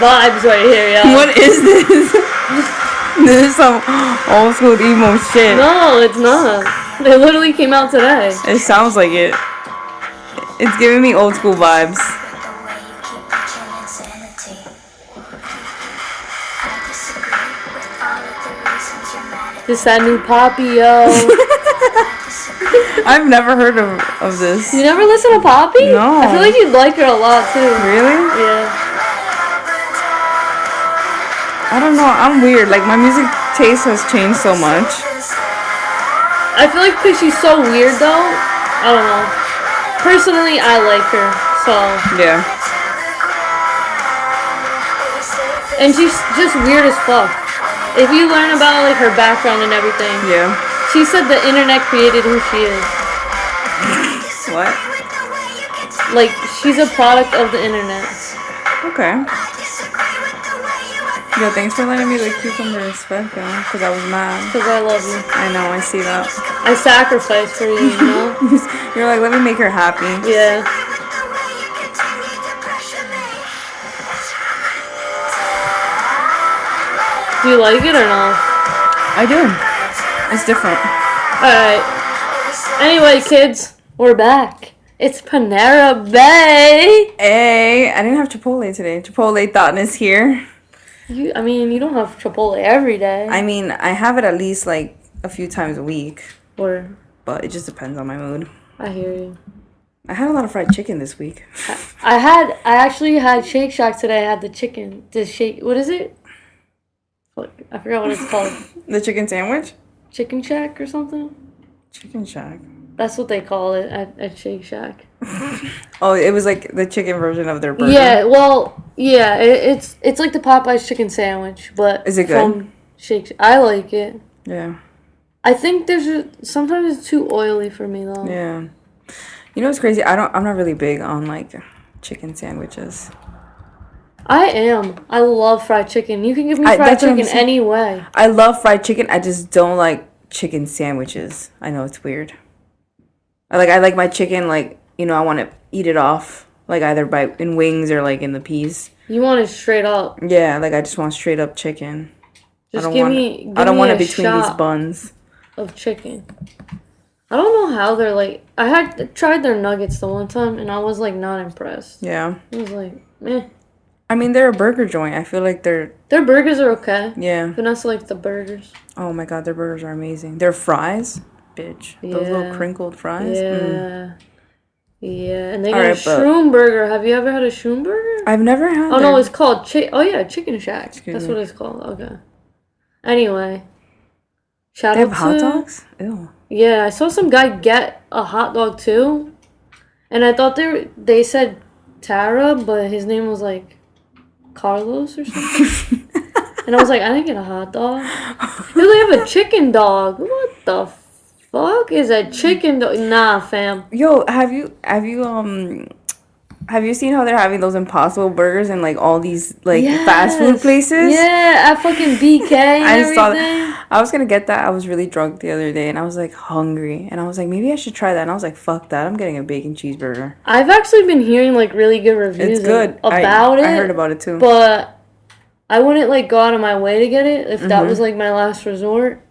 vibes right here, yo. What is this? This is some old school emo shit. No, it's not. It literally came out today. It sounds like it. It's giving me old school vibes. Just that new Poppy, yo. I've never heard of this. You never listen to Poppy? No. I feel like you'd like her a lot, too. Really? Yeah. I don't know. I'm weird. Like, my music taste has changed so much. I feel like because she's so weird, though, I don't know. Personally, I like her, so. Yeah. And she's just weird as fuck. If you learn about, like, her background and everything. Yeah. She said the internet created who she is. What? Like, she's a product of the internet. Okay. Yo, thanks for letting me like cucumber respect though, because I was mad. Because I love you. I know, I see that. I sacrificed for you, you know? You're like, let me make her happy. Yeah. Do you like it or no? I do. It's different. Alright. Anyway, kids, we're back. It's Panera Bay. Hey, I didn't have Chipotle today. Chipotle thought is here. You don't have Chipotle every day. I mean, I have it at least like a few times a week. Or But it just depends on my mood. I hear you. I had a lot of fried chicken this week. I actually had Shake Shack today. I had the chicken. What is it? I forgot what it's called. The chicken sandwich? Chicken Shack or something? Chicken Shack. That's what they call it at Shake Shack. Oh, it was like the chicken version of their burger. Yeah, well, yeah, it's like the Popeyes chicken sandwich, but is it good? From Shake Shack. I like it. Yeah. I think sometimes it's too oily for me though. Yeah. You know what's crazy? I'm not really big on like chicken sandwiches. I am. I love fried chicken. You can give me fried chicken any way. I love fried chicken. I just don't like chicken sandwiches. I know it's weird. I like my chicken like, you know, I want to eat it off like either in wings or like in the peas. You want it straight up. Yeah, like I just want straight up chicken. I don't want it between these buns of chicken. I don't know how they're like. I had tried their nuggets the one time and I was like not impressed. Yeah. I was like, meh. I mean, they're a burger joint. I feel like their burgers are okay. Yeah. Vanessa likes the burgers. Oh my god, their burgers are amazing. Their fries, bitch. Yeah. Those little crinkled fries. Yeah. Mm. Yeah, and they got a shroom burger. Have you ever had a shroom burger? I've never had. Oh no, it's called Chicken Shack. That's what it's called. Okay. Anyway, they have hot dogs. Ew. Yeah, I saw some guy get a hot dog too, and I thought they said Tara, but his name was like Carlos or something. And I was like, I didn't get a hot dog. They have a chicken dog. What the fuck is a chicken dog? Nah, fam. Yo, have you seen how they're having those Impossible burgers in like all these like fast food places? Yeah, at fucking BK and I saw that. I was gonna get that. I was really drunk the other day and I was like hungry and I was like, maybe I should try that. And I was like, fuck that. I'm getting a bacon cheeseburger. I've actually been hearing like really good reviews. It's good. About it. I heard about it too. But I wouldn't like go out of my way to get it if that was like my last resort.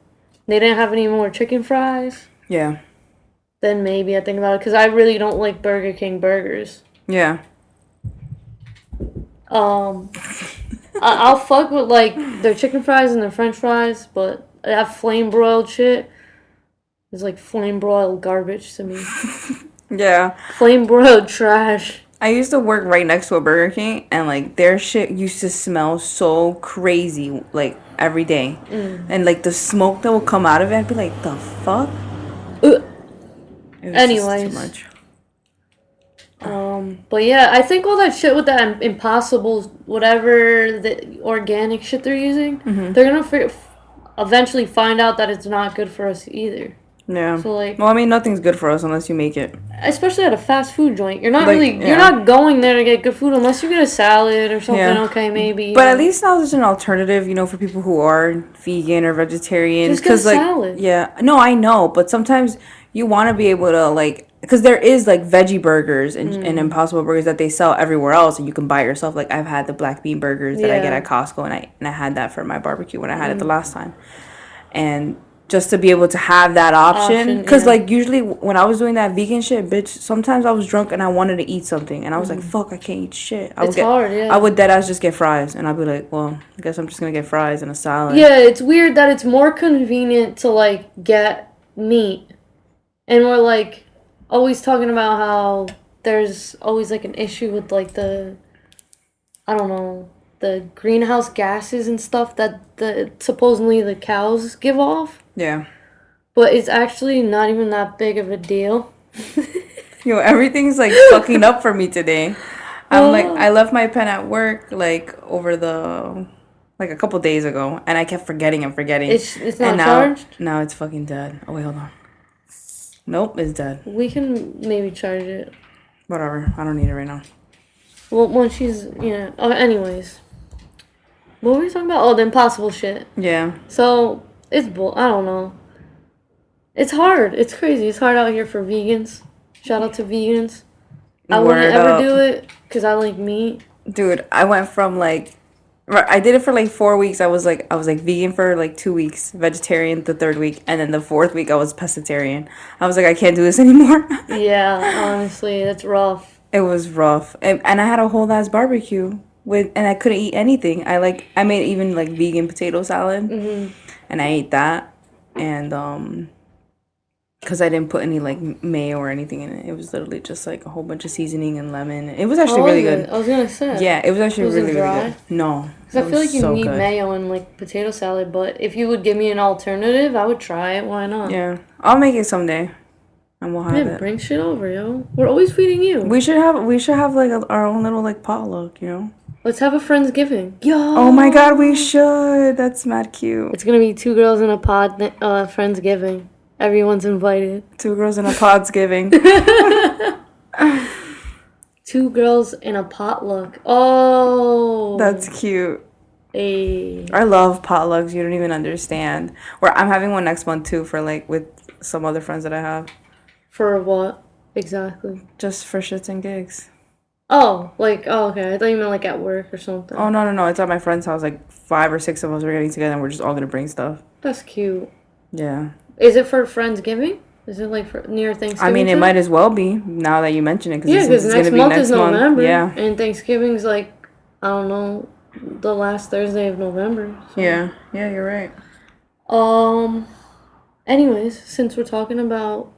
They didn't have any more chicken fries. Yeah. Then maybe I think about it because I really don't like Burger King burgers. Yeah. I'll fuck with like their chicken fries and their French fries, but that flame broiled shit is like flame broiled garbage to me. Yeah. Flame broiled trash. I used to work right next to a Burger King and like their shit used to smell so crazy like every day. And like the smoke that would come out of it, I'd be like, the fuck? Anyways. Too much. But yeah, I think all that shit with that Impossible, whatever the organic shit they're using, they're gonna eventually find out that it's not good for us either. Yeah. So like, well, I mean, nothing's good for us unless you make it. Especially at a fast food joint, you're not you're not going there to get good food unless you get a salad or something. Yeah. Okay, maybe. But at least now there's an alternative, you know, for people who are vegan or vegetarian. Just get a salad. Yeah. No, I know, but sometimes you want to be able to like because there is like veggie burgers and Impossible Burgers that they sell everywhere else, and you can buy yourself. Like I've had the black bean burgers that I get at Costco, and I had that for my barbecue when I had it the last time, and just to be able to have that option, because like usually when I was doing that vegan shit, bitch, sometimes I was drunk and I wanted to eat something, and I was like, fuck, I can't eat shit. It's hard, I would dead ass just get fries, and I'd be like, well, I guess I'm just gonna get fries and a salad. Yeah, it's weird that it's more convenient to like get meat, and we're like always talking about how there's always like an issue with like the, I don't know, the greenhouse gases and stuff that supposedly the cows give off. Yeah. But it's actually not even that big of a deal. Yo, everything's like fucking up for me today. I'm like, I left my pen at work like over like a couple days ago, and I kept forgetting. It's not charged? Now it's fucking dead. Oh, wait, hold on. Nope, it's dead. We can maybe charge it. Whatever. I don't need it right now. Well, when she's, Oh, anyways. What were we talking about? Oh, the impossible shit. Yeah. So, I don't know. It's hard. It's crazy. It's hard out here for vegans. Shout out to vegans. I wouldn't ever do it because I like meat. Dude, I went from like, I did it for like 4 weeks. I was like vegan for like 2 weeks, vegetarian the third week, and then the fourth week I was pescatarian. I was like, I can't do this anymore. Yeah, honestly, that's rough. It was rough, and I had a whole ass barbecue and I couldn't eat anything. I made even like vegan potato salad, and I ate that, and because I didn't put any like mayo or anything in it. It was literally just like a whole bunch of seasoning and lemon. It was actually really good. I was gonna say. Yeah, it was actually really good. No, because I feel like you need mayo in like potato salad, but if you would give me an alternative, I would try it. Why not? Yeah, I'll make it someday, and we'll have it. Bring shit over, yo. We're always feeding you. We should have like our own little like potluck, Let's have a Friendsgiving. Yo. Oh my God, we should. That's mad cute. It's gonna be 2 girls in a pod. Friendsgiving. Everyone's invited. 2 girls in a podsgiving. 2 girls in a potluck. Oh. That's cute. Hey. I love potlucks. You don't even understand. I'm having one next month too for like with some other friends that I have. For what exactly? Just for shits and gigs. Oh, okay. I thought you meant like at work or something. Oh, no. It's at my friend's house. Like 5 or 6 of us are getting together and we're just all going to bring stuff. That's cute. Yeah. Is it for Friendsgiving? Is it like for near Thanksgiving? I mean, it might as well be now that you mention it. Yeah, because next month is November. Yeah. And Thanksgiving's like, I don't know, the last Thursday of November. So. Yeah, you're right. Anyways, since we're talking about,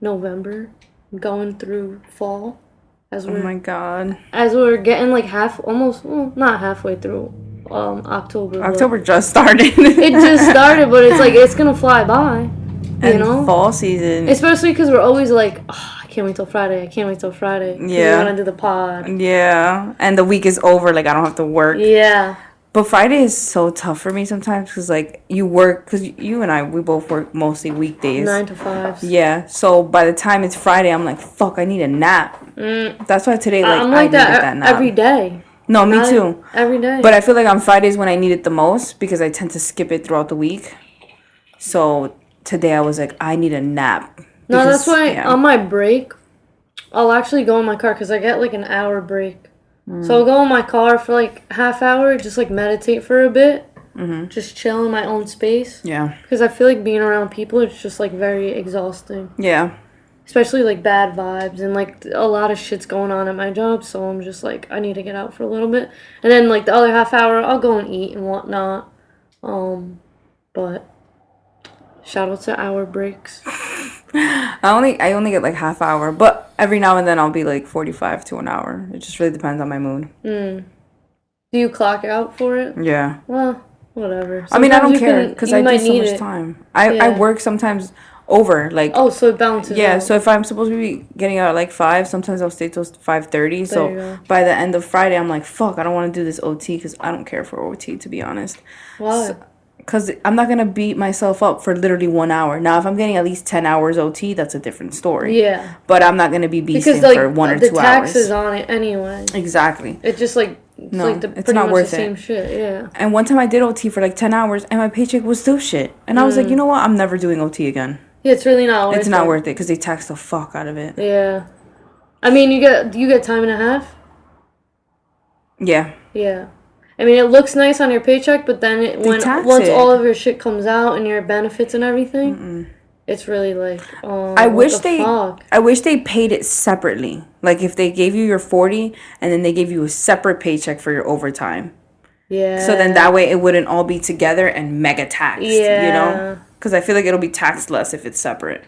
November, going through fall. Oh my God. As we're getting like not halfway through October. October just started. It just started, but it's like, it's going to fly by, fall season. Especially because we're always like, I can't wait till Friday. Yeah. We want to do the pod. Yeah. And the week is over. Like, I don't have to work. Yeah. But Friday is so tough for me sometimes because, like, you work, because you and I, we both work mostly weekdays. 9 to 5. Yeah. So by the time it's Friday, I'm like, fuck, I need a nap. That's why today, like, I'm like that nap. every day. No, me too. Every day. But I feel like on Fridays when I need it the most because I tend to skip it throughout the week. So today I was like, I need a nap. No, that's why on my break, I'll actually go in my car because I get like an hour break. So I'll go in my car for like half hour, just like meditate for a bit, just chill in my own space. Yeah. Because I feel like being around people, it's just like very exhausting. Yeah. Especially like bad vibes and like a lot of shit's going on at my job, so I'm just like, I need to get out for a little bit. And then like the other half hour, I'll go and eat and whatnot. But shout out to hour breaks. I only get like half hour, but every now and then I'll be like 45 to an hour. It just really depends on my mood. Do you clock out for it? Yeah. Well, whatever. Sometimes I mean, I don't care because I do so much time. I work sometimes over like. Oh, so it balances. Yeah. out. So if I'm supposed to be getting out at like 5, sometimes I'll stay till 5:30. So by the end of Friday, I'm like, fuck, I don't want to do this OT because I don't care for OT, to be honest. Why? Because I'm not going to beat myself up for literally 1 hour. Now, if I'm getting at least 10 hours OT, that's a different story. Yeah. But I'm not going to be beasting for 1 or 2 hours. Because, the taxes on it anyway. Exactly. It just, like, it's not worth the same shit, yeah. And one time I did OT for, like, 10 hours, and my paycheck was still shit. And I was like, you know what? I'm never doing OT again. Yeah, it's really not worth it. It's not worth it because they tax the fuck out of it. Yeah. I mean, you get time and a half? Yeah. Yeah. I mean, it looks nice on your paycheck, but then once all of your shit comes out and your benefits and everything, it's really like, I wish they paid it separately. Like if they gave you your 40 and then they gave you a separate paycheck for your overtime. Yeah. So then that way it wouldn't all be together and mega taxed, you know? Because I feel like it'll be taxed less if it's separate.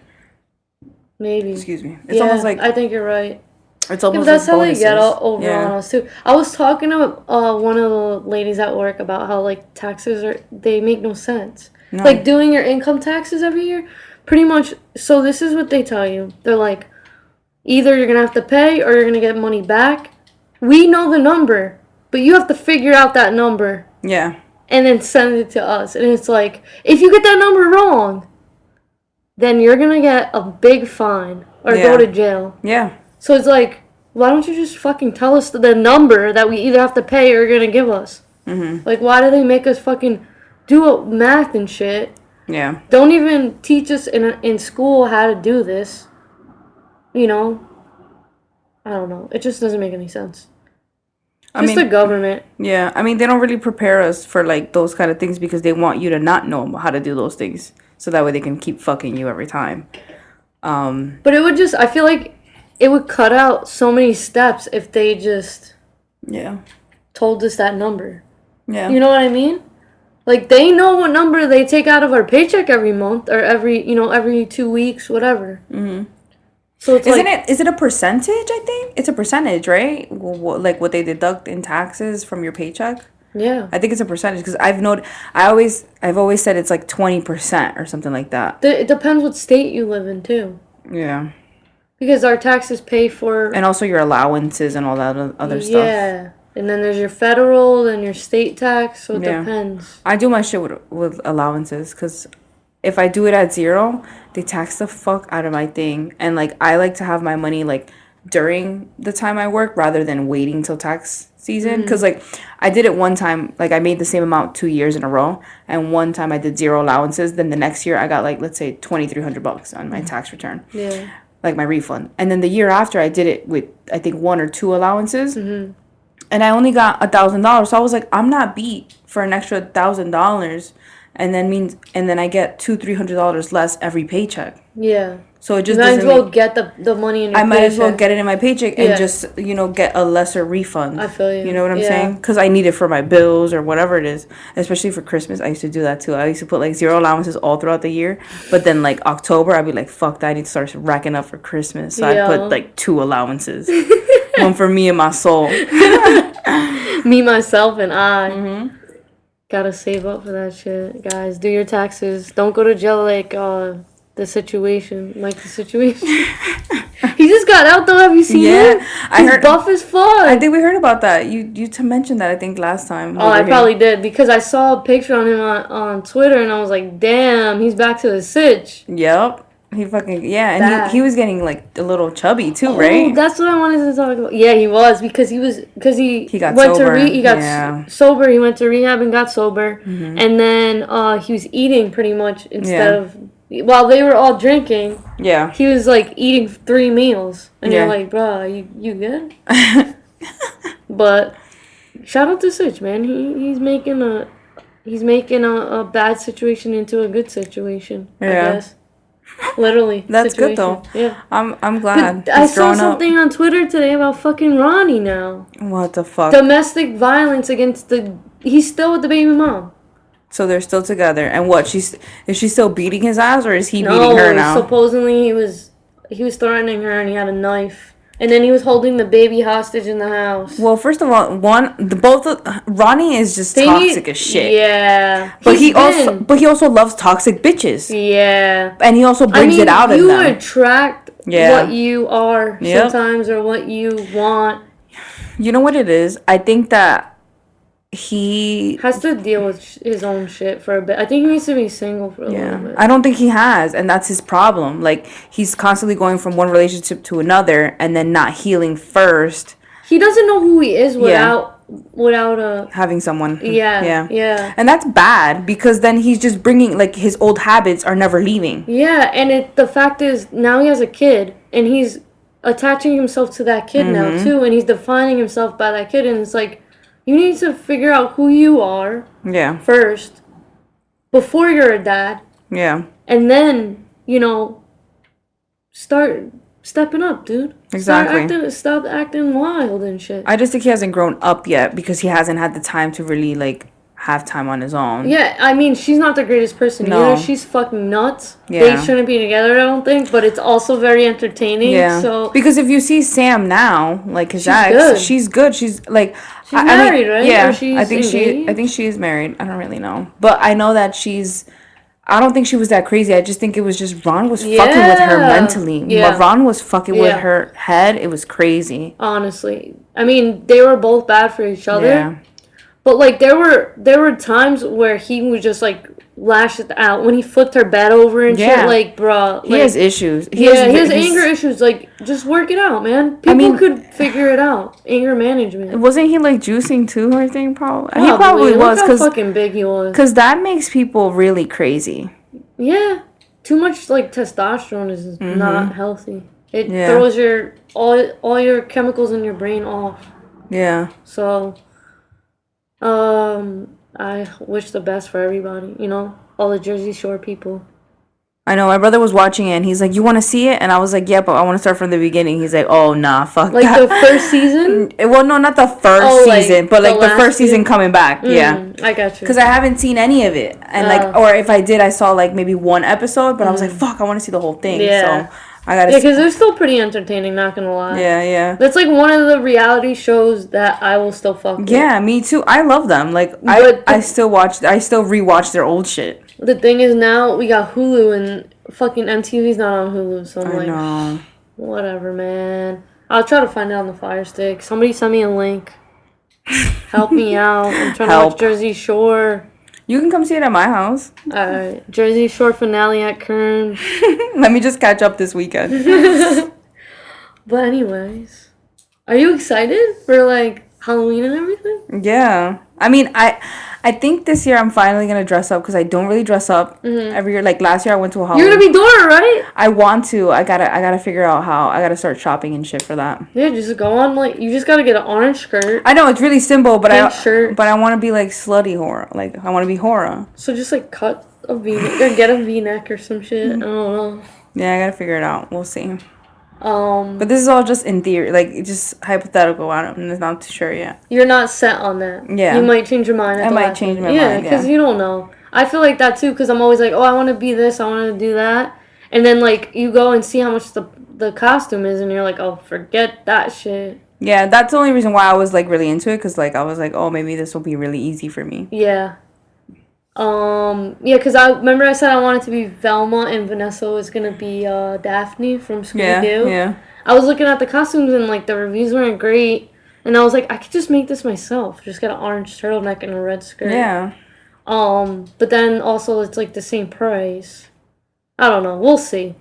Maybe. Excuse me. It's almost like... I think you're right. It's almost that's like bonuses. How they get over on us, too. I was talking to one of the ladies at work about how, like, taxes they make no sense. No. Like, doing your income taxes every year, pretty much... So this is what they tell you. They're like, either you're going to have to pay or you're going to get money back. We know the number, but you have to figure out that number. Yeah. And then send it to us. And it's like, if you get that number wrong, then you're going to get a big fine or go to jail. Yeah. So it's like, why don't you just fucking tell us the number that we either have to pay or you're going to give us? Mm-hmm. Like, why do they make us fucking do math and shit? Yeah. Don't even teach us in school how to do this. You know? I don't know. It just doesn't make any sense. Just the government. Yeah, I mean, they don't really prepare us for, like, those kind of things because they want you to not know how to do those things. So that way they can keep fucking you every time. But it would just, I feel like it would cut out so many steps if they just told us that number. Yeah. You know what I mean? Like, they know what number they take out of our paycheck every month or every 2 weeks, whatever. Mm-hmm. So it's is it a percentage, I think? It's a percentage, right? Like what they deduct in taxes from your paycheck? Yeah. I think it's a percentage because I've always said it's like 20% or something like that. It depends what state you live in, too. Yeah. Because our taxes pay for... And also your allowances and all that other stuff. Yeah. And then there's your federal and your state tax, so it depends. I do my shit with allowances because... If I do it at zero, they tax the fuck out of my thing. And, like, I like to have my money, like, during the time I work rather than waiting till tax season. Because, like, I did it one time. Like, I made the same amount 2 years in a row. And one time I did zero allowances. Then the next year I got, like, let's say $2,300 on my tax return. Yeah. Like, my refund. And then the year after I did it with, I think, 1 or 2 allowances. Mm-hmm. And I only got $1,000. So I was like, I'm not beat for an extra $1,000. And then I get $200-$300 less every paycheck. Yeah. So it just you might as well get the money in your paycheck. I might as well get it in my paycheck and just, get a lesser refund. I feel you. You know what I'm saying? Because I need it for my bills or whatever it is. Especially for Christmas. I used to do that too. I used to put like zero allowances all throughout the year. But then like October, I'd be like, fuck that. I need to start racking up for Christmas. So I put like 2 allowances. One for me and my soul. Me, myself, and I. Mm-hmm. Gotta save up for that shit, guys. Do your taxes. Don't go to jail like the situation. He just got out though. Have you seen him? I heard. Buff as fuck. I think we heard about that. You mentioned that I think last time. Oh, I probably did because I saw a picture on him on Twitter and I was like, damn, he's back to the sitch. Yep. He fucking and he was getting like a little chubby too, right? That's what I wanted to talk about. Yeah, he was because he got went sober. He got sober. He went to rehab and got sober, and then he was eating pretty much instead of while they were all drinking. Yeah, he was like eating 3 meals, and you're like, bro, you good? But shout out to Sitch, man. He's making a bad situation into a good situation. I guess. Literally. That's situation. Good though. Yeah. I'm glad. I saw something on Twitter today about fucking Ronnie now. What the fuck? Domestic violence against he's still with the baby mom. So they're still together. And what, is she still beating his ass or is he beating her now? Supposedly he was threatening her and he had a knife. And then he was holding the baby hostage in the house. Well, first of all, Ronnie is just toxic as shit. Yeah. But he also loves toxic bitches. Yeah. And he also brings it out in them. You attract what you are sometimes or what you want. You know what it is? I think that he has to deal with his own shit for a bit. I think he needs to be single for a little bit. I don't think he has, and that's his problem. Like, he's constantly going from one relationship to another and then not healing first. He doesn't know who he is without without a having someone. Yeah. And that's bad because then he's just bringing like his old habits are never leaving. Yeah, and the fact is now he has a kid and he's attaching himself to that kid now too, and he's defining himself by that kid, and it's like you need to figure out who you are first before you're a dad. Yeah. And then, start stepping up, dude. Exactly. Stop acting wild and shit. I just think he hasn't grown up yet because he hasn't had the time to really, like, have time on his own. Yeah, I mean, she's not the greatest person either. She's fucking nuts. Yeah. They shouldn't be together, I don't think, but it's also very entertaining. Yeah. So because if you see Sam now, like his ex, she's good. She's like she's married, right? Yeah, or she's I think she is married. I don't really know, but I know that I don't think she was that crazy. I just think it was just Ron was fucking with her mentally. Yeah. Ron was fucking with her head. It was crazy. Honestly. I mean, they were both bad for each other. Yeah. But, like, there were times where he would just, like, lash it out. When he flipped her bed over and shit, like, bruh. He has issues. He has anger issues. Like, just work it out, man. People could figure it out. Anger management. Wasn't he, like, juicing too, I think, probably? He probably was. Look how fucking big he was. Because that makes people really crazy. Yeah. Too much, like, testosterone is not healthy. It throws all your chemicals in your brain off. Yeah. So... I wish the best for everybody, all the Jersey Shore people. I know, my brother was watching it, and he's like, you want to see it? And I was like, yeah, but I want to start from the beginning. He's like, oh, nah, fuck like that. Like the first season? Well, no, not the first season, but like the first season coming back, I got you. Because I haven't seen any of it. And like, or if I did, I saw like maybe one episode, but I was like, fuck, I want to see the whole thing. Yeah. So I gotta because they're still pretty entertaining, not gonna lie. Yeah. That's like one of the reality shows that I will still fuck with. Yeah, me too. I love them. Like, I still rewatch their old shit. The thing is now we got Hulu and fucking MTV's not on Hulu, so I'm like, whatever, man. I'll try to find it on the Fire Stick. Somebody send me a link. Help me out. I'm trying to watch Jersey Shore. You can come see it at my house. Alright. Jersey Shore finale at Kern. Let me just catch up this weekend. But anyways. Are you excited for like Halloween and everything? Yeah. I mean, I think this year I'm finally going to dress up because I don't really dress up every year. Like last year I went to a Halloween. You're going to be Dora, right? I want to. I gotta figure out how. I gotta start shopping and shit for that. Yeah, just go on you just gotta get an orange skirt. I know, it's really simple, but shirt. But I want to be like slutty horror. Like, I want to be horror. So just like cut a V-neck or get a V-neck or some shit. I don't know. Yeah, I gotta figure it out. We'll see. But this is all just in theory, like just hypothetical. I'm not too sure yet. You're not set on that. Yeah. You might change your mind. I might change my mind. Yeah, because you don't know. I feel like that too, because I'm always like, oh, I want to be this, I want to do that, and then like you go and see how much the costume is, and you're like, oh, forget that shit. Yeah, that's the only reason why I was like really into it, because like I was like, oh, maybe this will be really easy for me. Yeah. Yeah, because I remember I said I wanted to be Velma and Vanessa was going to be Daphne from Scooby-Doo. Yeah. I was looking at the costumes and, like, the reviews weren't great. And I was like, I could just make this myself. Just get an orange turtleneck and a red skirt. Yeah. But then also it's, like, the same price. I don't know. We'll see.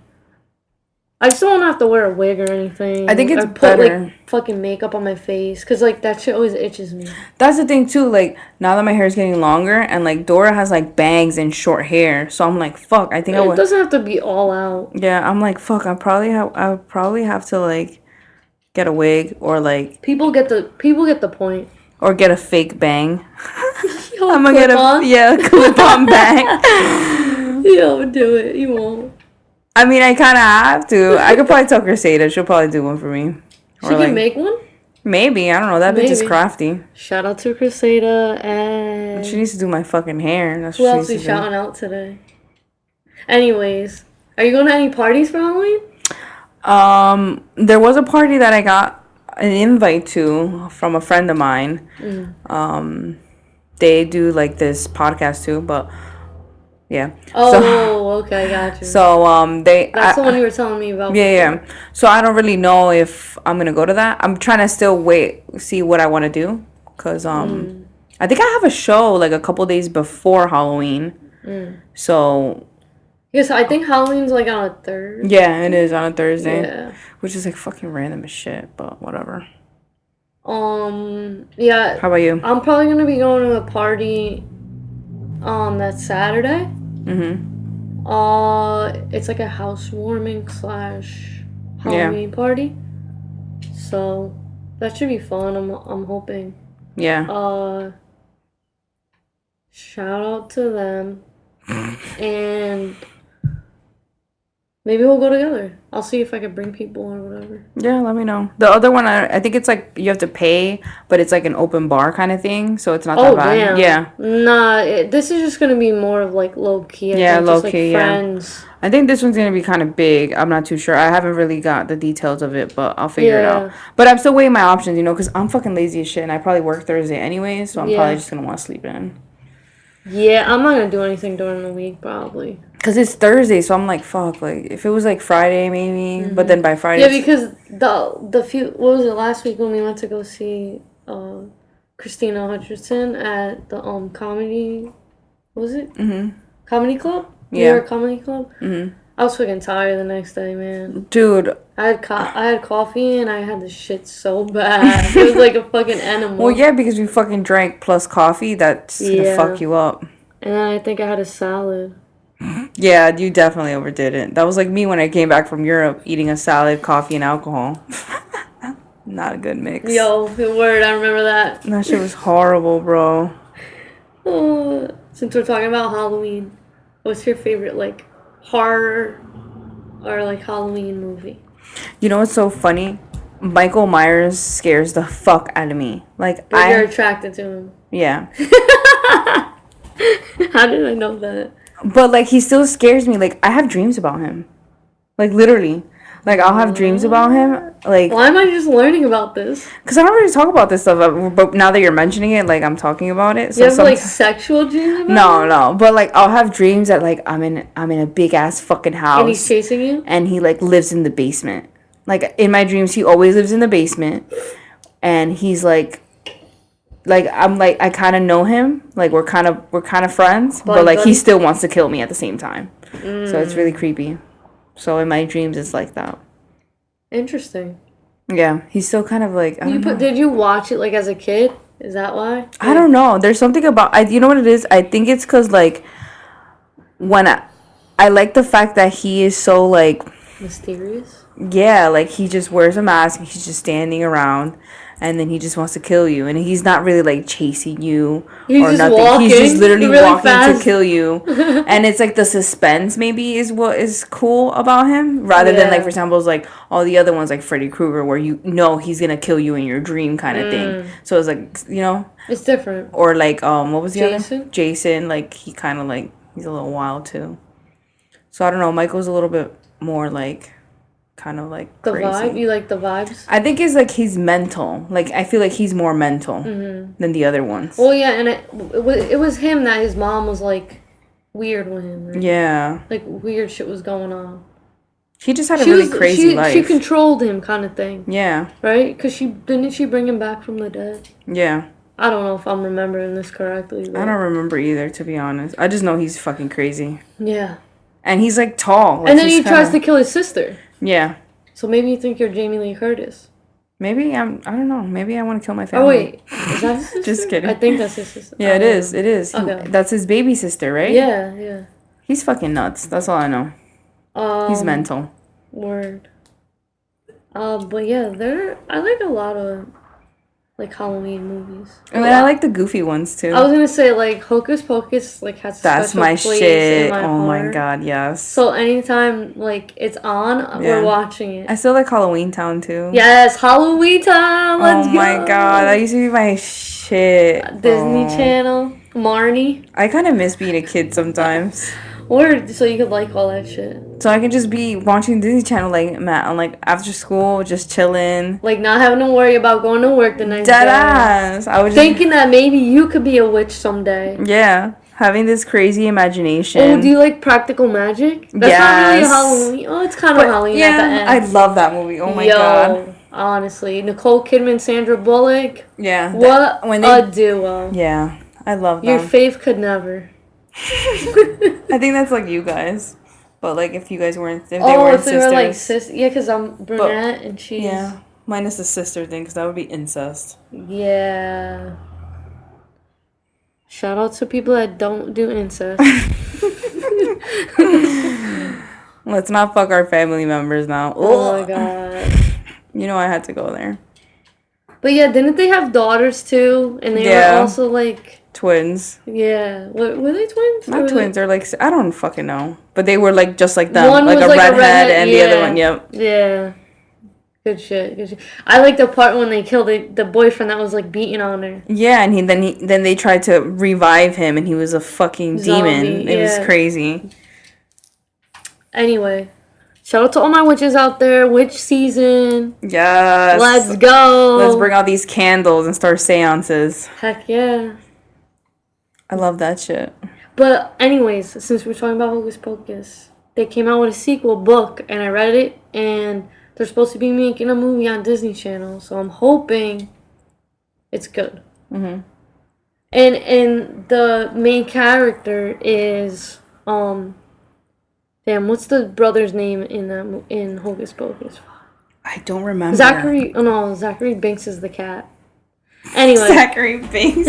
I just don't have to wear a wig or anything. I think it's better. Like, fucking makeup on my face. Because, like, that shit always itches me. That's the thing, too. Like, now that my hair is getting longer, and, like, Dora has, like, bangs and short hair. So I'm like, fuck, I think I would... It doesn't have to be all out. Yeah, I'm like, fuck, I would probably have to, like, get a wig or, like... People get the point. Or get a fake bang. Yo, I'm gonna get a clip-on bang. Yo, do it. You won't. I mean, I kind of have to. I could probably tell Crusader. She'll probably do one for me. She can make one? Maybe. I don't know. That bitch is crafty. Shout out to Crusader and... She needs to do my fucking hair. That's Who else is shouting out today? Anyways, are you going to any parties for Halloween? There was a party that I got an invite to from a friend of mine. They do, like, this podcast, too, but... Yeah. Okay, I got you. So, That's the one you were telling me about. Yeah. So, I don't really know if I'm going to go to that. I'm trying to still see what I want to do. Because, I think I have a show, like, a couple days before Halloween. So... Yes, I think Halloween's, like, on a Thursday. Yeah, it is on a Thursday. Yeah. Which is, like, fucking random as shit, but whatever. Yeah. How about you? I'm probably gonna be going to a party on that Saturday. It's like a housewarming / Halloween party. So that should be fun. I'm hoping. Yeah. Shout out to them. And maybe we'll go together. I'll see if I can bring people or whatever. Yeah, let me know. The other one, I think it's like you have to pay, but it's like an open bar kind of thing, so it's not that bad. Damn. Yeah. Nah, this is just gonna be more of like low key. Low just, key. Friends. Yeah. I think this one's gonna be kind of big. I'm not too sure. I haven't really got the details of it, but I'll figure it out. But I'm still weighing my options, because I'm fucking lazy as shit, and I probably work Thursday anyway, so I'm probably just gonna want to sleep in. Yeah, I'm not gonna do anything during the week, probably. Because it's Thursday, so I'm like, fuck. Like, if it was like Friday, maybe. But then by Friday. Yeah, because what was it, last week when we went to go see Christina Hutcherson at the comedy, what was it? Comedy Club? New York Comedy Club? I was fucking tired the next day, man. Dude. I had coffee and I had the shit so bad. It was like a fucking animal. Well, yeah, because we fucking drank plus coffee. That's gonna fuck you up. And then I think I had a salad. Yeah, you definitely overdid it. That was like me when I came back from Europe, eating a salad, coffee, and alcohol. Not a good mix. Yo, the word, I remember that. That shit was horrible, bro. Since we're talking about Halloween, what's your favorite, like, horror or, like, Halloween movie? You know what's so funny? Michael Myers scares the fuck out of me. Like, you're attracted to him. Yeah. How did I know that? But, like, he still scares me. Like, I have dreams about him. Like, literally. Like, I'll have dreams about him. Like, why am I just learning about this? Because I don't really talk about this stuff. But now that you're mentioning it, like, I'm talking about it. So you have, like, sexual dreams about him? No. But, like, I'll have dreams that, like, I'm in a big-ass fucking house. And he's chasing you? And he, like, lives in the basement. Like, in my dreams, he always lives in the basement. And he's, like... Like, I'm, like, I kind of know him. Like, we're kind of friends. But, like, he still wants to kill me at the same time. So it's really creepy. So in my dreams, it's like that. Interesting. Yeah, he's still kind of like... Did you watch it, like, as a kid? Is that why? I don't know. There's something about... you know what it is? I think it's because, like, when I like the fact that he is so, like... mysterious? Yeah, like, he just wears a mask and he's just standing around. And then he just wants to kill you. And he's not really, like, chasing you or nothing. He's just literally really walking fast to kill you. And it's, like, the suspense, maybe, is what is cool about him. Rather than, like, for example, like, all the other ones, like Freddy Krueger, where you know he's going to kill you in your dream kind of thing. So it's, like, you know. It's different. Or, like, what was the Jason? other? Jason. Like, he kind of, like, he's a little wild, too. So, I don't know. Michael's a little bit more, like... kind of like the crazy. Vibe? You like the vibes? I think it's like he's mental. Like I feel like he's more mental than the other ones. Well, yeah, and it was him that his mom was like weird with him. Right? Yeah. Like weird shit was going on. He just had a really crazy life. She controlled him, kind of thing. Yeah. Right? Because didn't she bring him back from the dead? Yeah. I don't know if I'm remembering this correctly. I don't remember either, to be honest. I just know he's fucking crazy. Yeah. And he's like tall. Like, and then he tries to kill his sister. Yeah. So maybe you think you're Jamie Lee Curtis. Maybe I don't know. Maybe I want to kill my family. Oh, wait. Is that his sister? Just kidding. I think that's his sister. Yeah, it is. It is. Okay. That's his baby sister, right? Yeah, yeah. He's fucking nuts. That's all I know. He's mental. Word. But yeah, I like a lot of like Halloween movies. I mean, I like the goofy ones too. I was gonna say like Hocus Pocus like has that's special my place shit. in my oh heart. my god, yes. So anytime like it's on, we're watching it. I still like Halloween Town too. Yes, Halloween Town. Let's go. Oh my god, that used to be my shit. Disney Channel, Marnie. I kind of miss being a kid sometimes. Or so you could like all that shit. So I can just be watching Disney Channel like Matt on like after school, just chilling. Like not having to worry about going to work the next day. Deadass. I was thinking that maybe you could be a witch someday. Yeah. Having this crazy imagination. Oh, do you like Practical Magic? That's not really Halloween. Oh, it's kind of Halloween at the end. I love that movie. Oh my god. Honestly. Nicole Kidman, Sandra Bullock. Yeah. What a duo. Yeah. I love that. Your fave could never. I think that's like you guys. But like if you guys weren't, if they weren't sisters. Were like sis. Yeah, because I'm brunette and she's. Yeah. Minus the sister thing, because that would be incest. Yeah. Shout out to people that don't do incest. Let's not fuck our family members now. Oh my god. You know I had to go there. But yeah, didn't they have daughters too? And they were also like twins. Yeah. Were they twins? Not twins. They're like, I don't fucking know. But they were like just like them. One like was a like redhead and the other one, yep. Yeah. Good shit. Good shit. I like the part when they killed the boyfriend that was like beating on her. Yeah, and then they tried to revive him and he was a fucking demon. It was crazy. Anyway. Shout out to all my witches out there. Witch season. Yes. Let's go. Let's bring out these candles and start seances. Heck yeah. I love that shit. But anyways, since we're talking about Hocus Pocus, they came out with a sequel book and I read it and they're supposed to be making a movie on Disney Channel. So I'm hoping it's good. Mm-hmm. And the main character is damn, what's the brother's name in Hocus Pocus? I don't remember. Zachary Binks is the cat. Anyway. Zachary Binks.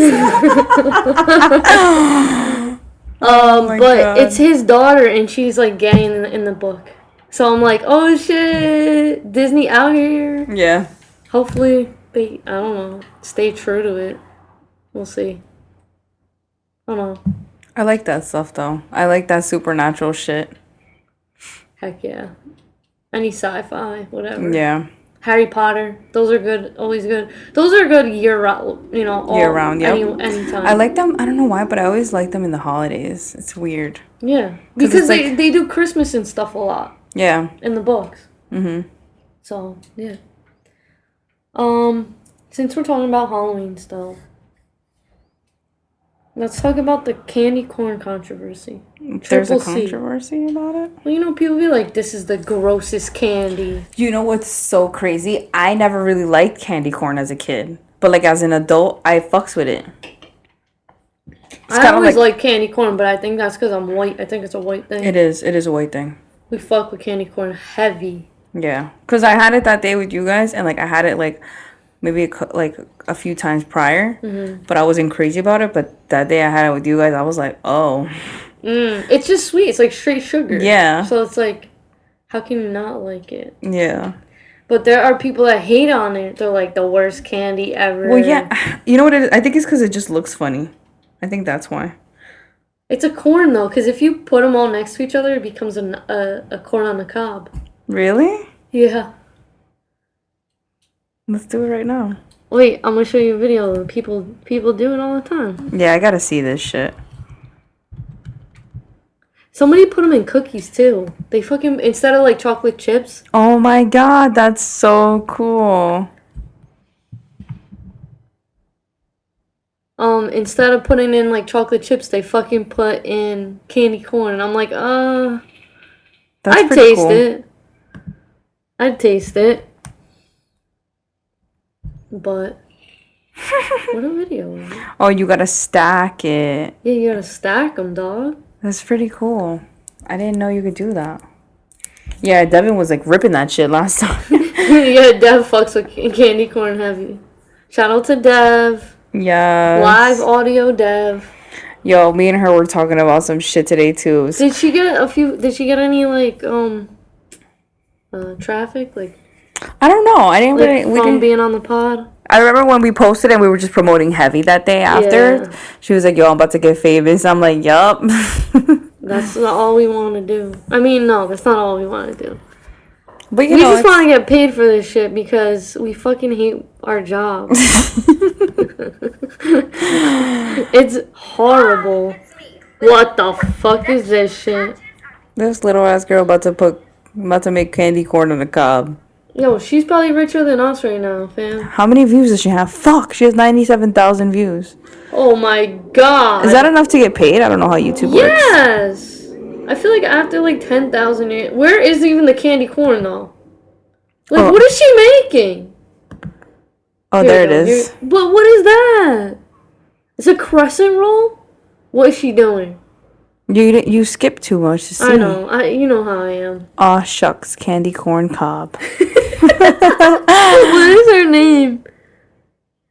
But God. It's his daughter and she's like gay in the book. So I'm like, oh shit, Disney out here. Yeah. Hopefully they, I don't know, stay true to it. We'll see. I don't know. I like that stuff though. I like that supernatural shit. Heck yeah. Any sci-fi, whatever. Yeah. Harry Potter, those are good, always good. Those are good year-round, year-round, yeah. Anytime. I like them, I don't know why, but I always like them in the holidays. It's weird. Yeah. Because they do Christmas and stuff a lot. Yeah. In the books. Mm-hmm. So, yeah. Since we're talking about Halloween still, let's talk about the candy corn controversy. There's a controversy about it? Well, people be like, this is the grossest candy. You know what's so crazy? I never really liked candy corn as a kid. But, like, as an adult, I fucks with it. I always like candy corn, but I think that's because I'm white. I think it's a white thing. It is. It is a white thing. We fuck with candy corn heavy. Yeah. Because I had it that day with you guys, and, like, I had it, like, maybe, a few times prior. Mm-hmm. But I wasn't crazy about it. But that day I had it with you guys, I was like, oh. It's just sweet. It's like straight sugar. Yeah. So it's like, how can you not like it? Yeah. But there are people that hate on it. They're like, the worst candy ever. Well, yeah. You know what it is? I think it's because it just looks funny. I think that's why. It's a corn, though, because if you put them all next to each other, it becomes a corn on the cob. Really? Yeah. Let's do it right now. Wait, I'm going to show you a video. People do it all the time. Yeah, I got to see this shit. Somebody put them in cookies, too. They fucking, instead of, like, chocolate chips. Oh, my God. That's so cool. Instead of putting in, like, chocolate chips, they fucking put in candy corn. And I'm like, I'd taste it. I'd taste it. But, what a video is it? Oh, you gotta stack it. Yeah, you gotta stack them, dog. That's pretty cool. I didn't know you could do that. Yeah, Devin was, like, ripping that shit last time. Yeah, Dev fucks with candy corn heavy. Shout out to Dev. Yeah. Live audio Dev. Yo, me and her were talking about some shit today too. Did she get any like traffic? Like, I don't know. I didn't like really we didn't being on the pod. I remember when we posted and we were just promoting Heavy that day after. Yeah. She was like, yo, I'm about to get famous. I'm like, yup. That's not all we want to do. I mean, no, that's not all we want to do. But we just want to get paid for this shit because we fucking hate our job. It's horrible. What the fuck is this shit? This little ass girl about to make candy corn on the cob. Yo, she's probably richer than us right now, fam. How many views does she have? Fuck, she has 97,000 views. Oh my god. Is that enough to get paid? I don't know how YouTube works. Yes. I feel like after like 10,000, where is even the candy corn though? Like, what is she making? Oh, there it is. But what is that? It's a crescent roll? What is she doing? You skip too much to see. I know. You know how I am. Aw, shucks. Candy corn cob. What is her name?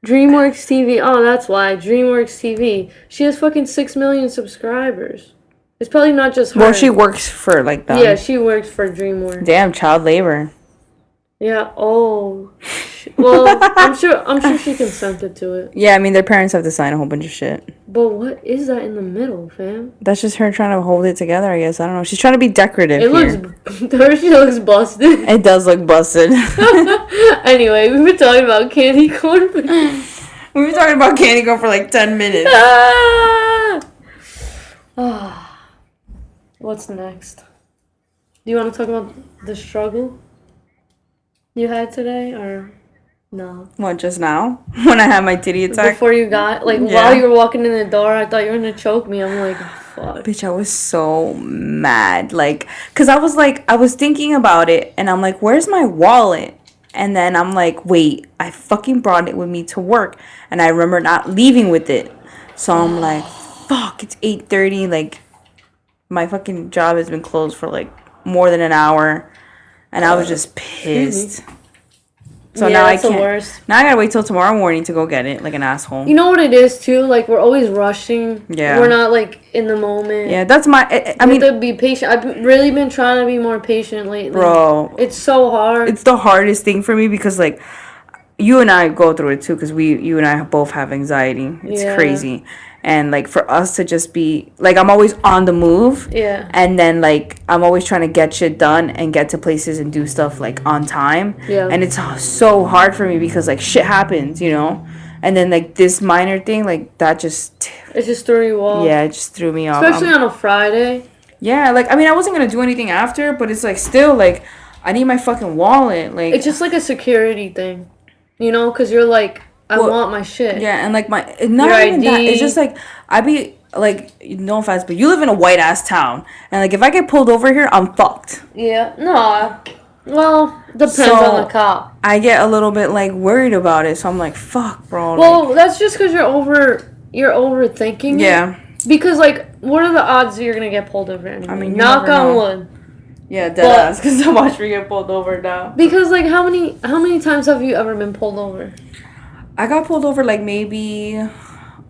DreamWorks TV. Oh, that's why. DreamWorks TV. She has fucking 6 million subscribers. It's probably not just her. Well, she works for, like, them. Yeah, she works for DreamWorks. Damn, child labor. Yeah. Oh. Well, I'm sure she consented to it. Yeah, I mean, their parents have to sign a whole bunch of shit. But what is that in the middle, fam? That's just her trying to hold it together, I guess. I don't know. She's trying to be decorative She looks busted. It does look busted. Anyway, we've been talking about candy corn. We've been talking about candy corn for like 10 minutes. What's next? Do you want to talk about the struggle you had today, or no? What, just now? When I had my titty attack? Before you got, while you were walking in the door, I thought you were going to choke me. I'm like, fuck. Bitch, I was so mad. Like, because I was thinking about it, and I'm like, where's my wallet? And then I'm like, wait, I fucking brought it with me to work. And I remember not leaving with it. So I'm like, fuck, it's 8:30. Like, my fucking job has been closed for, like, more than an hour. And I was just pissed. So yeah, now that's the worst. Now I gotta wait till tomorrow morning to go get it, like an asshole. You know what it is too? Like, we're always rushing. Yeah. We're not like in the moment. Yeah, that's my. I mean, have to be patient. I've really been trying to be more patient lately. Bro, it's so hard. It's the hardest thing for me because like, you and I go through it too because you and I both have anxiety. It's crazy. And, like, for us to just be, like, I'm always on the move. Yeah. And then, like, I'm always trying to get shit done and get to places and do stuff, like, on time. Yeah. And it's so hard for me because, like, shit happens, you know? And then, like, this minor thing, like, that just... It just threw you off. Yeah, it just threw me off. Especially on a Friday. Yeah, like, I mean, I wasn't going to do anything after, but it's, like, still, like, I need my fucking wallet. Like, it's just, like, a security thing. You know? Because you're, like... I want my shit. Yeah, and like not even that. It's just like I be like, no offense, but you live in a white ass town, and like if I get pulled over here, I'm fucked. Yeah, no. Well, depends on the cop. I get a little bit like worried about it, so I'm like, fuck, bro. Well, like, that's just because you're overthinking. Yeah. It. Because like, what are the odds that you're gonna get pulled over anyway? I mean, knock on wood. Yeah, deadass. Because I'm watching me get pulled over now. Because like, how many times have you ever been pulled over? I got pulled over like maybe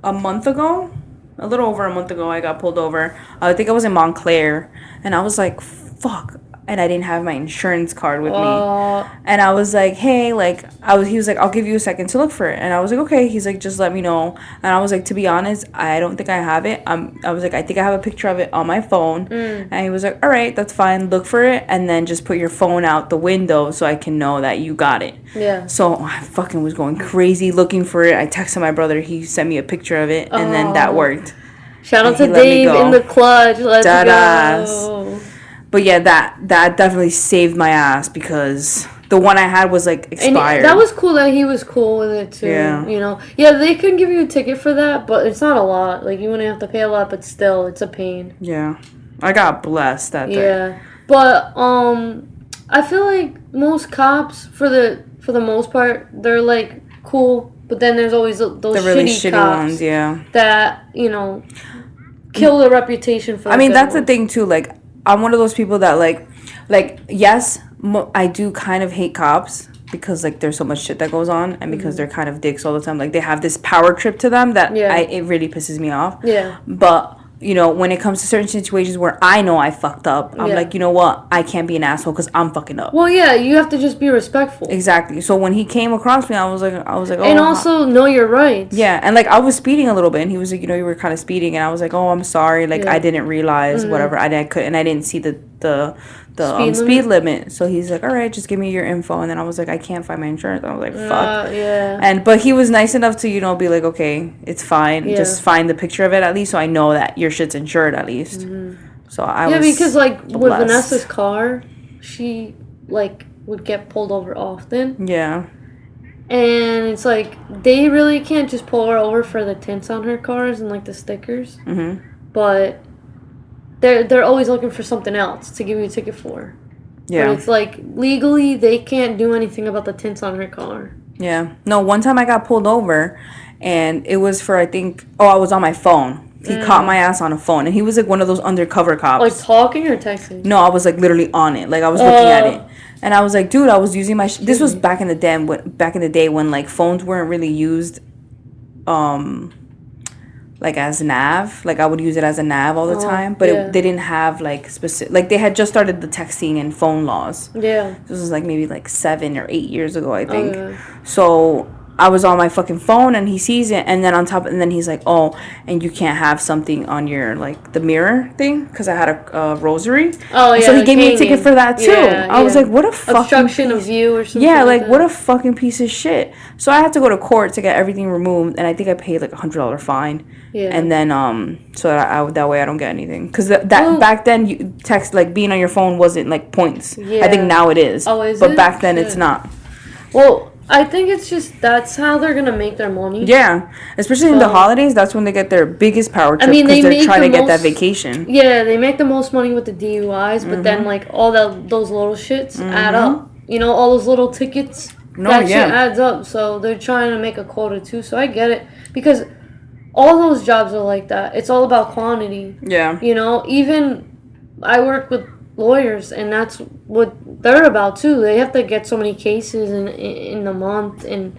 a month ago. A little over a month ago, I got pulled over. I think I was in Montclair. And I was like, fuck. And I didn't have my insurance card with me. And I was like, hey, like, he was like, I'll give you a second to look for it. And I was like, okay. He's like, just let me know. And I was like, to be honest, I don't think I have it. I was like, I think I have a picture of it on my phone. And he was like, all right, that's fine. Look for it. And then just put your phone out the window so I can know that you got it. Yeah. So I fucking was going crazy looking for it. I texted my brother. He sent me a picture of it. And then that worked. Shout out to Dave in the clutch. Let's go. But yeah, that definitely saved my ass because the one I had was like expired. And that was cool that he was cool with it too. Yeah. You know. Yeah, they could give you a ticket for that, but it's not a lot. Like, you wouldn't have to pay a lot, but still, it's a pain. Yeah. I got blessed that day. Yeah. But I feel like most cops for the most part, they're like cool, but then there's always those really shitty cops ones, yeah. That, you know, kill the reputation for the good that's ones. the thing too, like I'm one of those people that like yes, I do kind of hate cops because like there's so much shit that goes on and because they're kind of dicks all the time. Like they have this power trip to them that it really pisses me off. Yeah. But you know, when it comes to certain situations where I know I fucked up, I'm like, you know what? I can't be an asshole because I'm fucking up. Well, yeah, you have to just be respectful. Exactly. So when he came across me, I was like, oh. And also know your rights. Yeah, and like I was speeding a little bit, and he was like, you know, you were kind of speeding, and I was like, oh, I'm sorry, like I didn't realize whatever, I didn't see the speed limit. So he's like, all right, just give me your info, and then I was like, I can't find my insurance. I was like, fuck. Yeah. But he was nice enough to, you know, be like, okay, it's fine, just find the picture of it at least, so I know that your shit's insured at least. So I was because like blessed. with Vanessa's car, she like would get pulled over often. Yeah. And it's like they really can't just pull her over for the tints on her cars and like the stickers. But they're always looking for something else to give you a ticket for. Yeah. But it's like legally they can't do anything about the tints on her car. Yeah. No, one time I got pulled over and it was for I was on my phone. He caught my ass on a phone, and he was like one of those undercover cops. Like talking or texting? No, I was like literally on it. Like I was looking at it, and I was like, dude, I was using my. This was back in the day when like phones weren't really used, like as nav. Like I would use it as a nav all the time, but they didn't have like specific. Like they had just started the texting and phone laws. Yeah. This was like maybe like 7 or 8 years ago, I think. So I was on my fucking phone and he sees it, and then and then he's like, oh, and you can't have something on your like the mirror thing because I had a rosary. Oh yeah. So he gave me a ticket for that too. I was like, what a fucking obstruction of view or something. Yeah, like what a fucking piece of shit. So I had to go to court to get everything removed, and I think I paid like $100 fine. Yeah. And then so that way I don't get anything because back then you text like being on your phone wasn't like points. Yeah. I think now it is. Oh, is it? But back then it's not. Well, I think it's just that's how they're gonna make their money. Yeah, especially in the holidays. That's when they get their biggest power trip because they're trying to get that vacation. Yeah, they make the most money with the DUIs, but then like all those little shits add up. You know, all those little tickets. That shit adds up. So they're trying to make a quota too. So I get it because all those jobs are like that. It's all about quantity. Yeah. You know, even I work with lawyers, and that's what they're about too. They have to get so many cases in a month and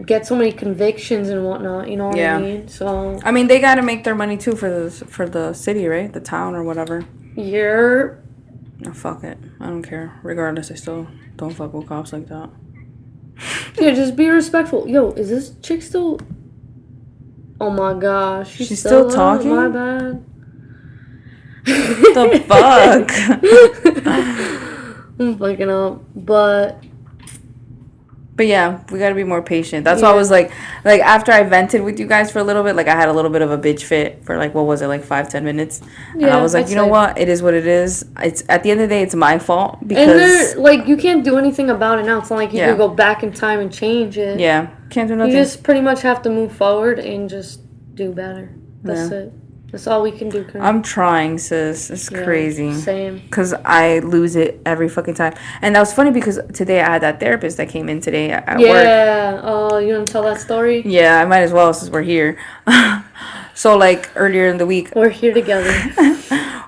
get so many convictions and whatnot. You know what I mean? So I mean, they got to make their money too for the city, right? The town or whatever. You're. Oh, fuck it. I don't care. Regardless, I still don't fuck with cops like that. Yeah, just be respectful. Yo, is this chick still? Oh my gosh, she's still talking. My bad. The fuck? I'm fucking up, but yeah, we gotta be more patient. That's why I was like after I vented with you guys for a little bit, like I had a little bit of a bitch fit for like what was it, like 5-10 minutes, and I was like, you know what, it is what it is. It's at the end of the day, it's my fault because like you can't do anything about it now. It's not like you can go back in time and change it. Yeah, can't do nothing. You just pretty much have to move forward and just do better. That's it. That's all we can do currently. I'm trying, sis. It's crazy. Same. Because I lose it every fucking time. And that was funny because today I had that therapist that came in today at work. Yeah. Oh, you want to tell that story? Yeah, I might as well since we're here. So, like, earlier in the week. We're here together.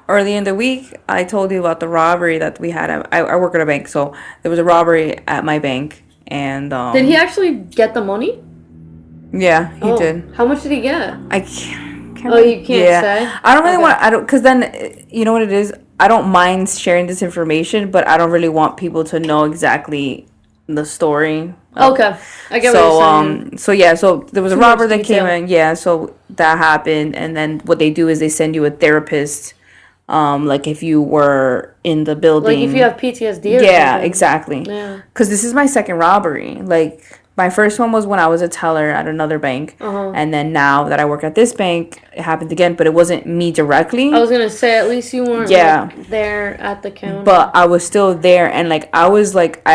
Early in the week, I told you about the robbery that we had. I work at a bank, so there was a robbery at my bank. And did he actually get the money? Yeah, he did. How much did he get? I can't. You can't say? I don't really want. Because then you know what it is. I don't mind sharing this information, but I don't really want people to know exactly the story. Okay, I get what you're saying. So there was a robber that came in. Yeah, so that happened, and then what they do is they send you a therapist. Like if you were in the building, like if you have PTSD. Or something. Exactly. Yeah, because this is my second robbery. Like. My first one was when I was a teller at another bank. And then now that I work at this bank, it happened again, but it wasn't me directly. I was going to say, at least you weren't there at the counter. But I was still there. And like, I was like,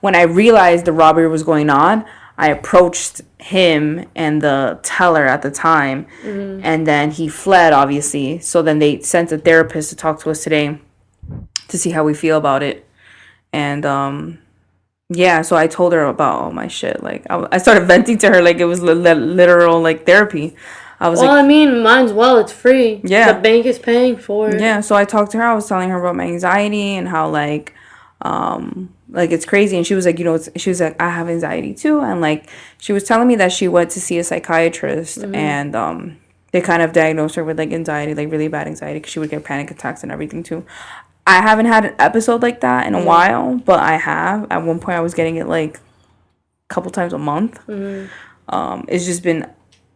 when I realized the robbery was going on, I approached him and the teller at the time. And then he fled, obviously. So then they sent a therapist to talk to us today to see how we feel about it. And, yeah, so I told her about all my shit. Like, I started venting to her like it was literal, like, therapy. I was I mean, mine's it's free. Yeah. The bank is paying for it. Yeah, so I talked to her. I was telling her about my anxiety and how, like, it's crazy. And she was like, she was like, I have anxiety too. And, like, she was telling me that she went to see a psychiatrist and they kind of diagnosed her with, like, anxiety, like, really bad anxiety because she would get panic attacks and everything too. I haven't had an episode like that in a while, but I have. At one point, I was getting it like a couple times a month. It's just been,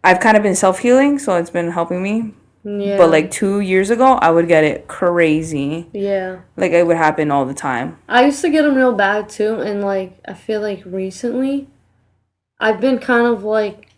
I've kind of been self-healing, so it's been helping me. Yeah. But like 2 years ago, I would get it crazy. Yeah. Like it would happen all the time. I used to get them real bad too, and like I feel like recently, I've been kind of like,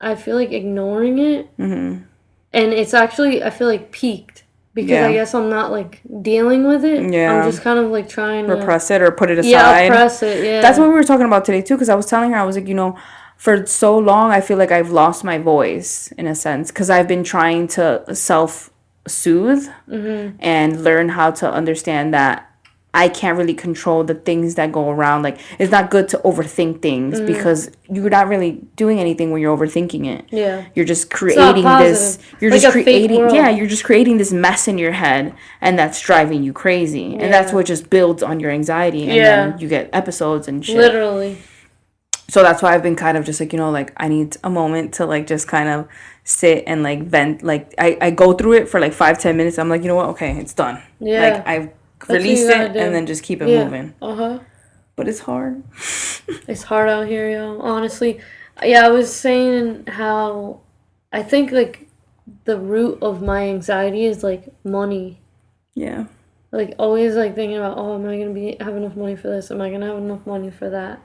I feel like ignoring it, and it's actually I feel like peaked. Because I guess I'm not, like, dealing with it. Yeah. I'm just kind of, like, trying to... repress it or put it aside. Yeah, repress it, yeah. That's what we were talking about today, too. Because I was telling her, I was like, for so long, I feel like I've lost my voice, in a sense. Because I've been trying to self-soothe and learn how to understand that I can't really control the things that go around. Like, it's not good to overthink things because you're not really doing anything when you're overthinking it. Yeah. You're just creating this. You're like just a fake world. Yeah, you're just creating this mess in your head, and that's driving you crazy. And that's what just builds on your anxiety. And then you get episodes and shit. Literally. So that's why I've been kind of just like, like, I need a moment to like just kind of sit and like vent. Like, I go through it for like 5-10 minutes. I'm like, you know what? Okay, it's done. Yeah. Like, I've released it and then just keep it moving. But it's hard. It's hard out here, yo. Honestly. Yeah, I was saying how I think like the root of my anxiety is like money. Yeah. Like always like thinking about, oh, am I gonna have enough money for this? Am I gonna have enough money for that?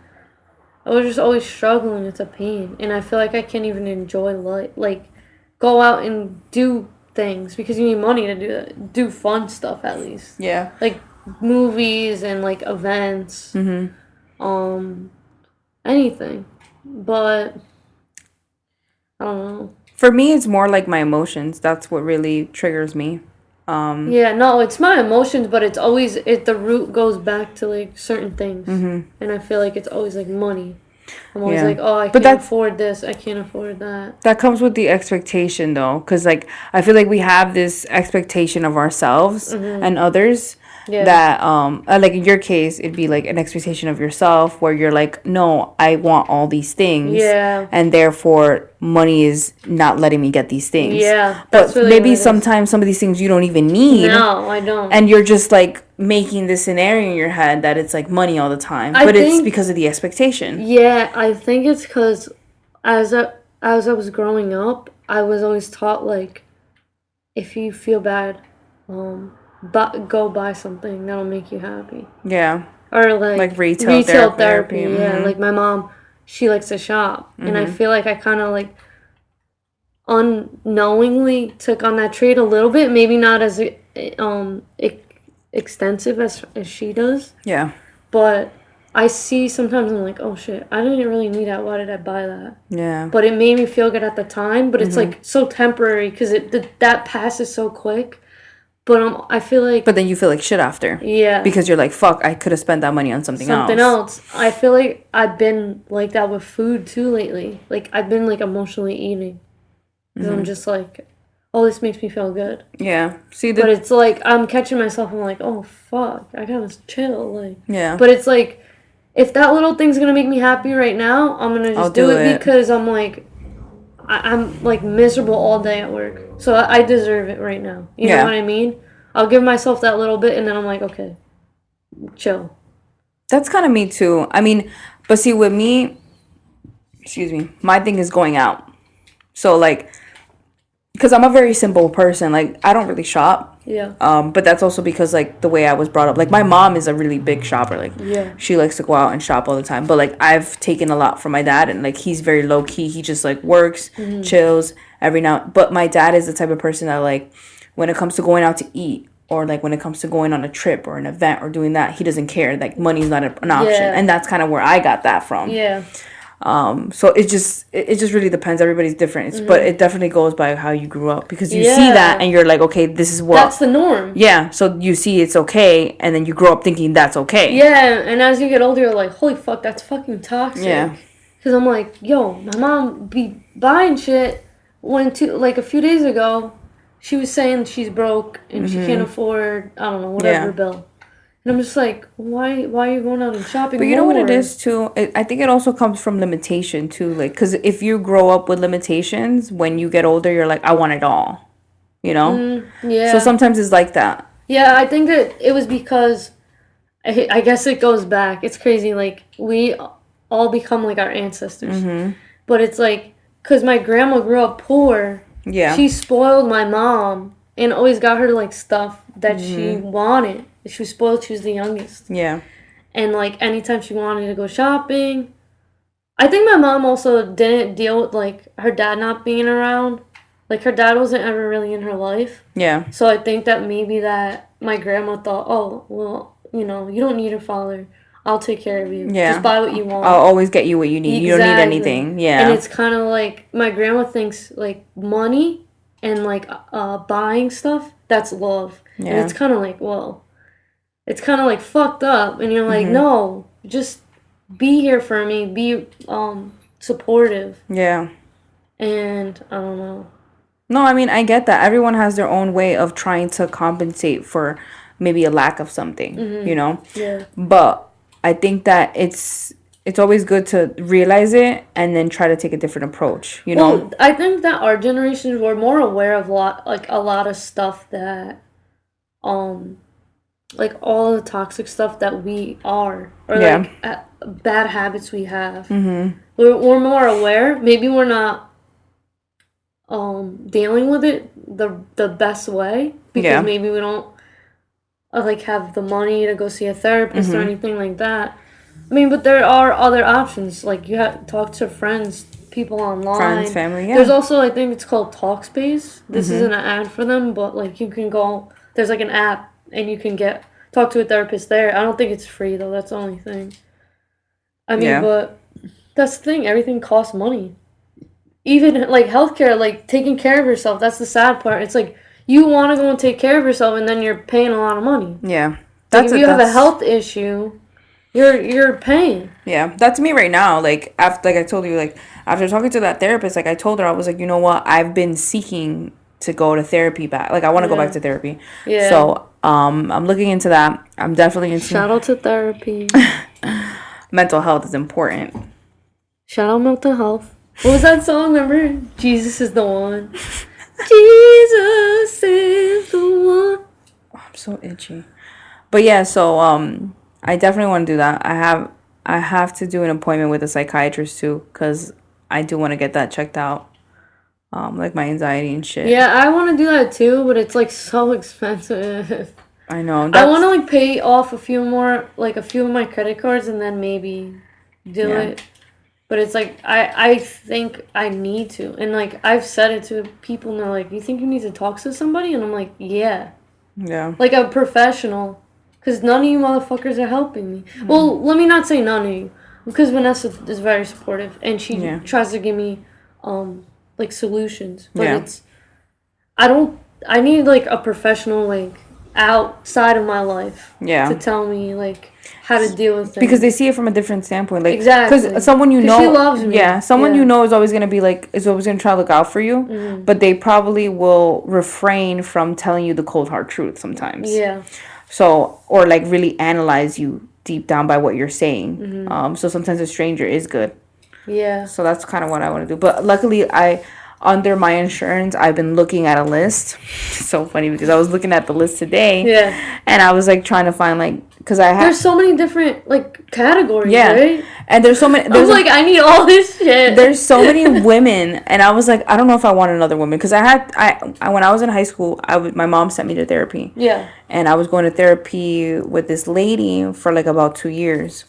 I was just always struggling. It's a pain. And I feel like I can't even enjoy life. Like, go out and do things because you need money to do that. Do fun stuff at least. Yeah. Like, movies and, like, events. Anything. But, I don't know. For me, it's more like my emotions. That's what really triggers me. Yeah, no, it's my emotions, but it's always, the root goes back to, like, certain things. And I feel like it's always, like, money. I'm always like, oh, I can't afford this, I can't afford that. That comes with the expectation, though, because, like, I feel like we have this expectation of ourselves and others. Yeah. That like in your case, it'd be like an expectation of yourself where you're like, no, I want all these things. Yeah. And therefore money is not letting me get these things. Yeah. But really maybe sometimes some of these things you don't even need. No, I don't. And you're just like making this scenario in your head that it's like money all the time. But it's because of the expectation. Yeah, I think it's because as I was growing up, I was always taught like, if you feel bad, but go buy something that'll make you happy. Yeah. Or like retail therapy. Yeah. Like my mom, she likes to shop. And I feel like I kind of like unknowingly took on that trait a little bit. Maybe not as extensive as she does. Yeah. But I see sometimes I'm like, oh shit, I didn't really need that. Why did I buy that? Yeah. But it made me feel good at the time. But it's like so temporary because that passes so quick. But I feel like... But then you feel like shit after. Yeah. Because you're like, fuck, I could have spent that money on something else. I feel like I've been like that with food, too, lately. Like, I've been, like, emotionally eating. Because I'm just like, oh, this makes me feel good. Yeah. But it's like, I'm catching myself, I'm like, oh, fuck, I gotta chill. Like, yeah. But it's like, if that little thing's gonna make me happy right now, I'm gonna just do it because I'm like... I'm like miserable all day at work, so I deserve it right now. You know what I mean? I'll give myself that little bit, and then I'm like, okay, chill. That's kind of me too. I mean, but see, with me, excuse me, my thing is going out. So like, because I'm a very simple person. Like, I don't really shop. Yeah. But that's also because like the way I was brought up. Like my mom is a really big shopper. Like she likes to go out and shop all the time. But like I've taken a lot from my dad, and like he's very low key. He just like works, chills every now. But my dad is the type of person that like when it comes to going out to eat, or like when it comes to going on a trip or an event or doing that, he doesn't care. Like money's not an option, and that's kind of where I got that from. Yeah. So it just really depends. Everybody's different, but it definitely goes by how you grew up, because you see that and you're like, okay, this is what that's the norm. Yeah, so you see it's okay, and then you grow up thinking that's okay. Yeah, and as you get older, you're like, holy fuck, that's fucking toxic. Yeah, because I'm like, yo, my mom be buying shit. Like a few days ago, she was saying she's broke and she can't afford, I don't know, whatever bill. And I'm just like, why are you going out and shopping? But you know what it is, too? I think it also comes from limitation, too. Like, because if you grow up with limitations, when you get older, you're like, I want it all. You know? Yeah. So sometimes it's like that. Yeah, I think that it was because, I guess it goes back. It's crazy. Like, we all become like our ancestors. But it's like, because my grandma grew up poor. Yeah. She spoiled my mom and always got her, like, stuff that she wanted. She was spoiled. She was the youngest. Yeah. And, like, anytime she wanted to go shopping. I think my mom also didn't deal with, like, her dad not being around. Like, her dad wasn't ever really in her life. Yeah. So I think that maybe that my grandma thought, oh, well, you know, you don't need a father. I'll take care of you. Yeah. Just buy what you want. I'll always get you what you need. Exactly. You don't need anything. Yeah. And it's kind of like, my grandma thinks, like, money and, like, buying stuff, that's love. Yeah. And it's kind of like, well... it's kind of like fucked up, and you're like, no, just be here for me, be supportive. Yeah. And I don't know. No, I mean, I get that. Everyone has their own way of trying to compensate for maybe a lack of something, you know? Yeah. But I think that it's always good to realize it and then try to take a different approach, you know? Well, I think that our generation, we're more aware of a lot of stuff that like all the toxic stuff that we are, or like bad habits we have. We're more aware. Maybe we're not dealing with it the best way, because maybe we don't like have the money to go see a therapist or anything like that. I mean, but there are other options. Like, you have talk to friends, people online, friends, family. There's also, I think it's called Talkspace. This isn't an ad for them, but like, you can go, there's like an app and you can talk to a therapist there. I don't think it's free though. That's the only thing. I mean, but that's the thing. Everything costs money. Even like healthcare, like taking care of yourself. That's the sad part. It's like, you want to go and take care of yourself, and then you're paying a lot of money. Yeah, Like, if you have a health issue, you're paying. Yeah, that's me right now. Like, after, like I told you, like after talking to that therapist, like I told her, I was like, you know what? I've been seeking to go to therapy back. Like, I want to go back to therapy. Yeah. So I'm looking into that. I'm definitely into. Shout out to therapy. Mental health is important. Shout out mental health. What was that song? Remember? Jesus is the one. Jesus is the one. Oh, I'm so itchy. But yeah, so I definitely want to do that. I have to do an appointment with a psychiatrist too, because I do want to get that checked out. Like my anxiety and shit. Yeah, I want to do that too, but it's like so expensive. I know. I want to like pay off a few of my credit cards and then maybe do it. But it's like, I think I need to. And like, I've said it to people, and they're like, you think you need to talk to somebody? And I'm like, yeah. Yeah. Like a professional. Because none of you motherfuckers are helping me. Well, let me not say none of you. Because Vanessa is very supportive. And she tries to give me, like, solutions. But I need, like, a professional, like, outside of my life. Yeah. To tell me, like, how to deal with things. Because they see it from a different standpoint. Like, exactly. Because someone you know. She loves me. Yeah. Someone you know is always going to be like, is always going to try to look out for you. Mm-hmm. But they probably will refrain from telling you the cold hard truth sometimes. Yeah. So, or like really analyze you deep down by what you're saying. Mm-hmm. So sometimes a stranger is good. Yeah. So that's kind of what I want to do. But luckily, under my insurance, I've been looking at a list. It's so funny because I was looking at the list today. Yeah. And I was like trying to find like, because there's so many different like categories, right? And there's so many. I was like, I need all this shit. There's so many women, and I was like, I don't know if I want another woman, because I when I was in high school, my mom sent me to therapy. Yeah. And I was going to therapy with this lady for like about 2 years.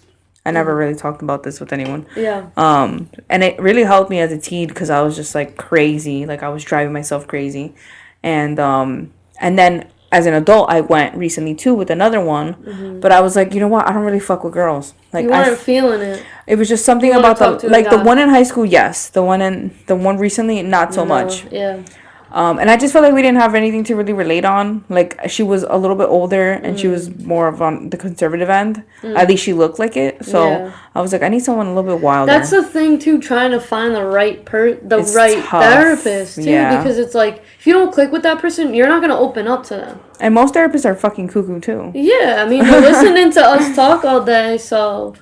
I never really talked about this with anyone. Yeah. And it really helped me as a teen, because I was just like crazy, like I was driving myself crazy, and then as an adult, I went recently too with another one, but I was like, you know what? I don't really fuck with girls. Like, you weren't feeling it. It was just something about the one in high school. Yes, the one recently, not so much. Yeah. And I just felt like we didn't have anything to really relate on. Like, she was a little bit older, and she was more of on the conservative end. At least she looked like it. So I was like, I need someone a little bit wilder. That's the thing too, trying to find the right therapist too. Yeah. Because it's like, if you don't click with that person, you're not gonna open up to them. And most therapists are fucking cuckoo too. Yeah, I mean, they're listening to us talk all day, so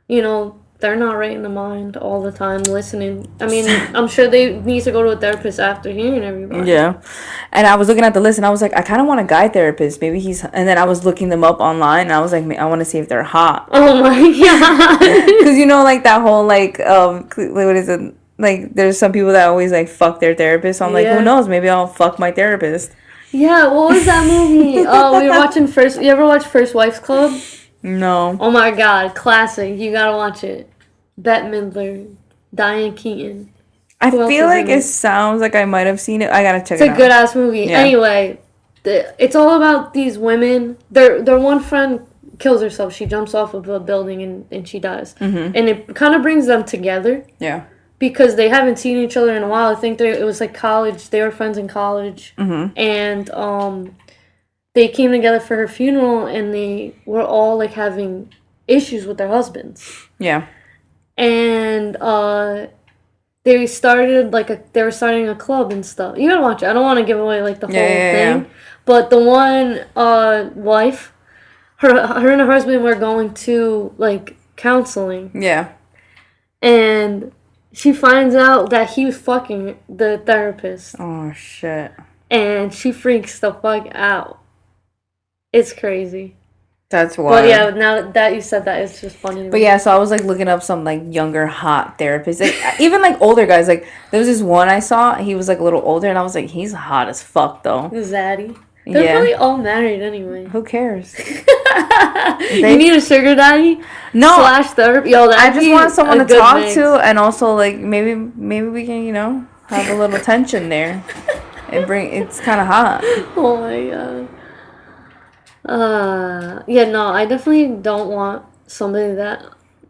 they're not right in the mind all the time listening. I mean, I'm sure they need to go to a therapist after hearing everybody. Yeah. And I was looking at the list, and I was like, I kind of want a guy therapist. Maybe he's... And then I was looking them up online, and I was like, I want to see if they're hot. Oh, my God. Because, like, that whole, like, what is it? Like, there's some people that always, like, fuck their therapist. So I'm like, who knows? Maybe I'll fuck my therapist. Yeah, what was that movie? Oh, we were watching You ever watch First Wives Club? No. Oh my God, classic. You gotta watch it. Bette Midler, Diane Keaton. I feel like it sounds like I might have seen it. I gotta check it out. It's a good ass movie. Yeah. Anyway, it's all about these women. Their one friend kills herself. She jumps off of a building and she dies. Mm-hmm. And it kind of brings them together. Yeah. Because they haven't seen each other in a while. I think it was like college. They were friends in college. Mm-hmm. And they came together for her funeral, and they were all like having issues with their husbands. Yeah. And they started they were starting a club and stuff. You gotta watch it. I don't want to give away like the whole thing, but the one wife, her and her husband were going to like counseling. Yeah. And she finds out that he was fucking the therapist. Oh shit. And she freaks the fuck out. It's crazy. That's wild. But yeah, now that you said that, it's just funny. But yeah, so I was like looking up some like younger hot therapists, like even like older guys. Like there was this one I saw. He was like a little older, and I was like, he's hot as fuck though. Zaddy. They're probably all married anyway. Who cares? You need a sugar daddy? No. / therapy. Yo, I just want someone to talk to, and also like maybe we can have a little tension there. It's kind of hot. Oh my god. Yeah, no, I definitely don't want somebody that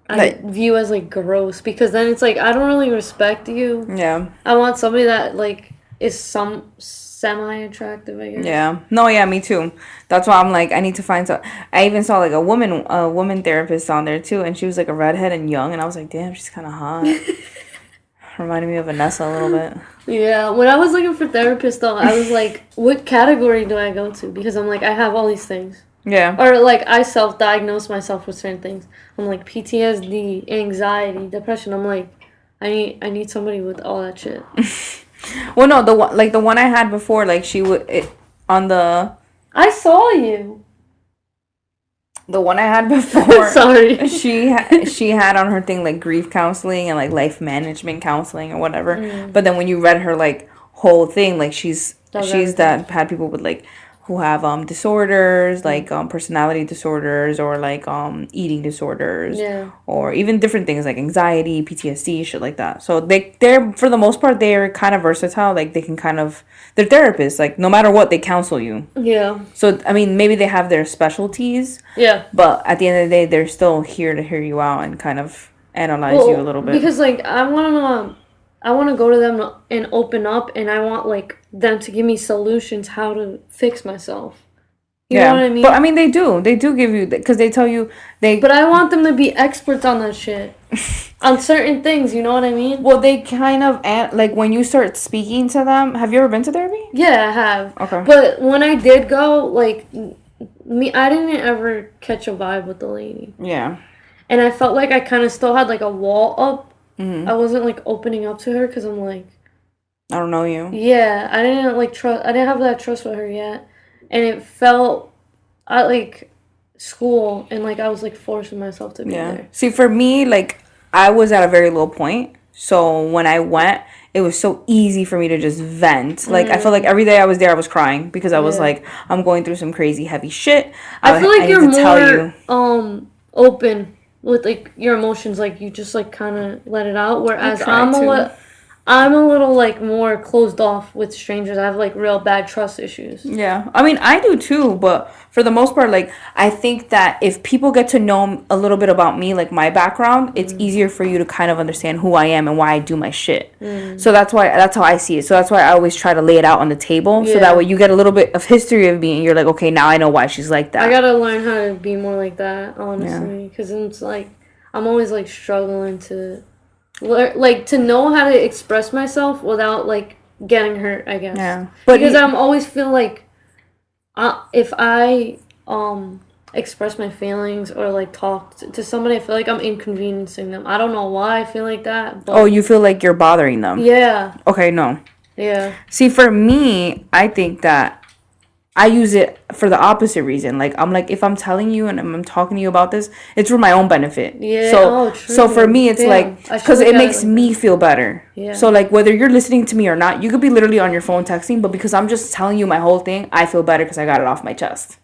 I view as like gross, because then it's like I don't really respect you. Yeah. I want somebody that like is semi-attractive, I guess. Yeah. No, yeah, me too. That's why I'm like, I need to find some. I even saw like a woman therapist on there too, and she was like a redhead and young, and I was like, damn, she's kind of hot. Reminded me of Vanessa a little bit. Yeah, when I was looking for therapists though, I was like, what category do I go to? Because I'm like, I have all these things. Yeah. Or like I self-diagnose myself with certain things. I'm like PTSD, anxiety, depression. I'm like, I need somebody with all that shit. Well, no, the one I had before, like she would on the. I saw you. The one I had before. Sorry. She had on her thing like grief counseling and like life management counseling or whatever. Mm. But then when you read her like whole thing, like she's that had people with like who have disorders, like personality disorders, or like eating disorders, yeah, or even different things like anxiety, PTSD, shit like that. So they're for the most part they're kind of versatile. Like they can they're therapists. Like no matter what, they counsel you. Yeah. So I mean, maybe they have their specialties. Yeah. But at the end of the day, they're still here to hear you out and kind of analyze you a little bit. Because like I want to go to them and open up, and I want like them to give me solutions how to fix myself. You know what I mean? But I mean, they do give you, because they tell you But I want them to be experts on that shit, on certain things. You know what I mean? Well, they kind of like when you start speaking to them. Have you ever been to therapy? Yeah, I have. Okay. But when I did go, like I didn't ever catch a vibe with the lady. Yeah. And I felt like I kind of still had like a wall up. Mm-hmm. I wasn't like opening up to her because I'm like, I don't know you. Yeah, I didn't like trust. I didn't have that trust with her yet, and it felt like school, and like I was like forcing myself to be there. See, for me, like I was at a very low point, so when I went, it was so easy for me to just vent. Like I felt like every day I was there, I was crying because I was like, I'm going through some crazy heavy shit. I feel like you're more open with like your emotions, like you just like kind of let it out, whereas I'm a little like more closed off with strangers. I have like real bad trust issues. Yeah, I mean I do too, but for the most part, like I think that if people get to know a little bit about me, like my background, it's easier for you to kind of understand who I am and why I do my shit. So that's how I see it. So that's why I always try to lay it out on the table, so that way you get a little bit of history of me, and you're like, okay, now I know why she's like that. I gotta learn how to be more like that, honestly, because it's like I'm always like struggling to like to know how to express myself without like getting hurt, I guess. Yeah. But because I'm always feel like if I express my feelings or like talk to somebody, I feel like I'm inconveniencing them. I don't know why I feel like that. But you feel like you're bothering them. Yeah. Okay, no. Yeah. See, for me, I think that I use it for the opposite reason. Like, I'm like, if I'm telling you and I'm talking to you about this, it's for my own benefit. Yeah. So for me, it's like, because it makes me feel better. Yeah. So, like, whether you're listening to me or not, you could be literally on your phone texting, but because I'm just telling you my whole thing, I feel better because I got it off my chest.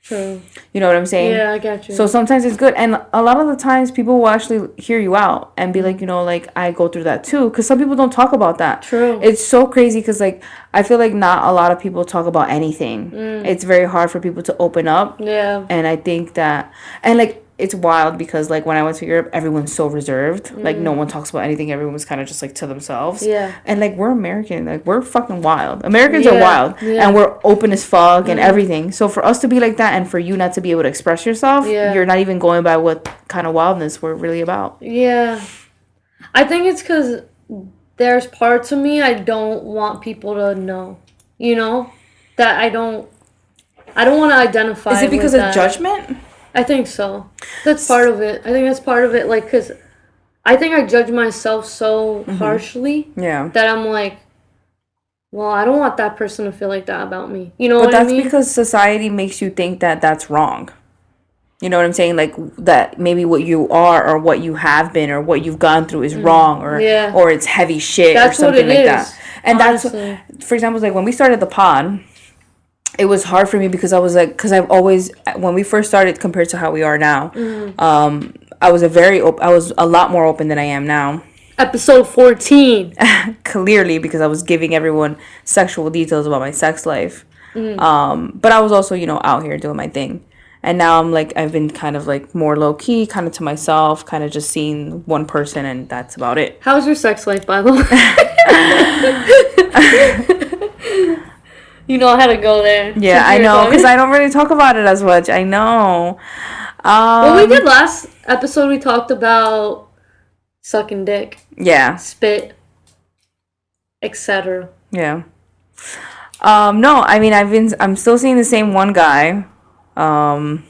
True. You know what I'm saying? Yeah, I got you. So sometimes it's good. And a lot of the times people will actually hear you out and be like, like, I go through that too. Because some people don't talk about that. True. It's so crazy because, like, I feel like not a lot of people talk about anything. It's very hard for people to open up. Yeah. And I think that, and like, it's wild because, like, when I went to Europe, everyone's so reserved. Like, no one talks about anything. Everyone was kind of just, like, to themselves. Yeah. And, like, we're American. Like, we're fucking wild. Americans are wild. Yeah. And we're open as fuck and everything. So, for us to be like that and for you not to be able to express yourself, you're not even going by what kind of wildness we're really about. Yeah. I think it's because there's parts of me I don't want people to know. You know? That I don't want to identify. Is it because of judgment? I think so. That's part of it. I think that's part of it. Like, because I think I judge myself so harshly that I'm like, well, I don't want that person to feel like that about me. You know what I mean? But that's because society makes you think that that's wrong. You know what I'm saying? Like, that maybe what you are or what you have been or what you've gone through is wrong or it's heavy shit or something like that. And honestly. That's, for example, like when we started the pod, it was hard for me because I was like, because I've always, when we first started compared to how we are now, I was I was a lot more open than I am now. Episode 14. Clearly, because I was giving everyone sexual details about my sex life. But I was also, you know, out here doing my thing. And now I'm like, I've been kind of like more low key, kind of to myself, kind of just seeing one person and that's about it. How's your sex life, by the way? You know how to go there. Yeah, I know, because I don't really talk about it as much. I know. Well, we did last episode, we talked about sucking dick. Yeah. Spit. Etc. Yeah. No, I mean, I'm still seeing the same one guy. I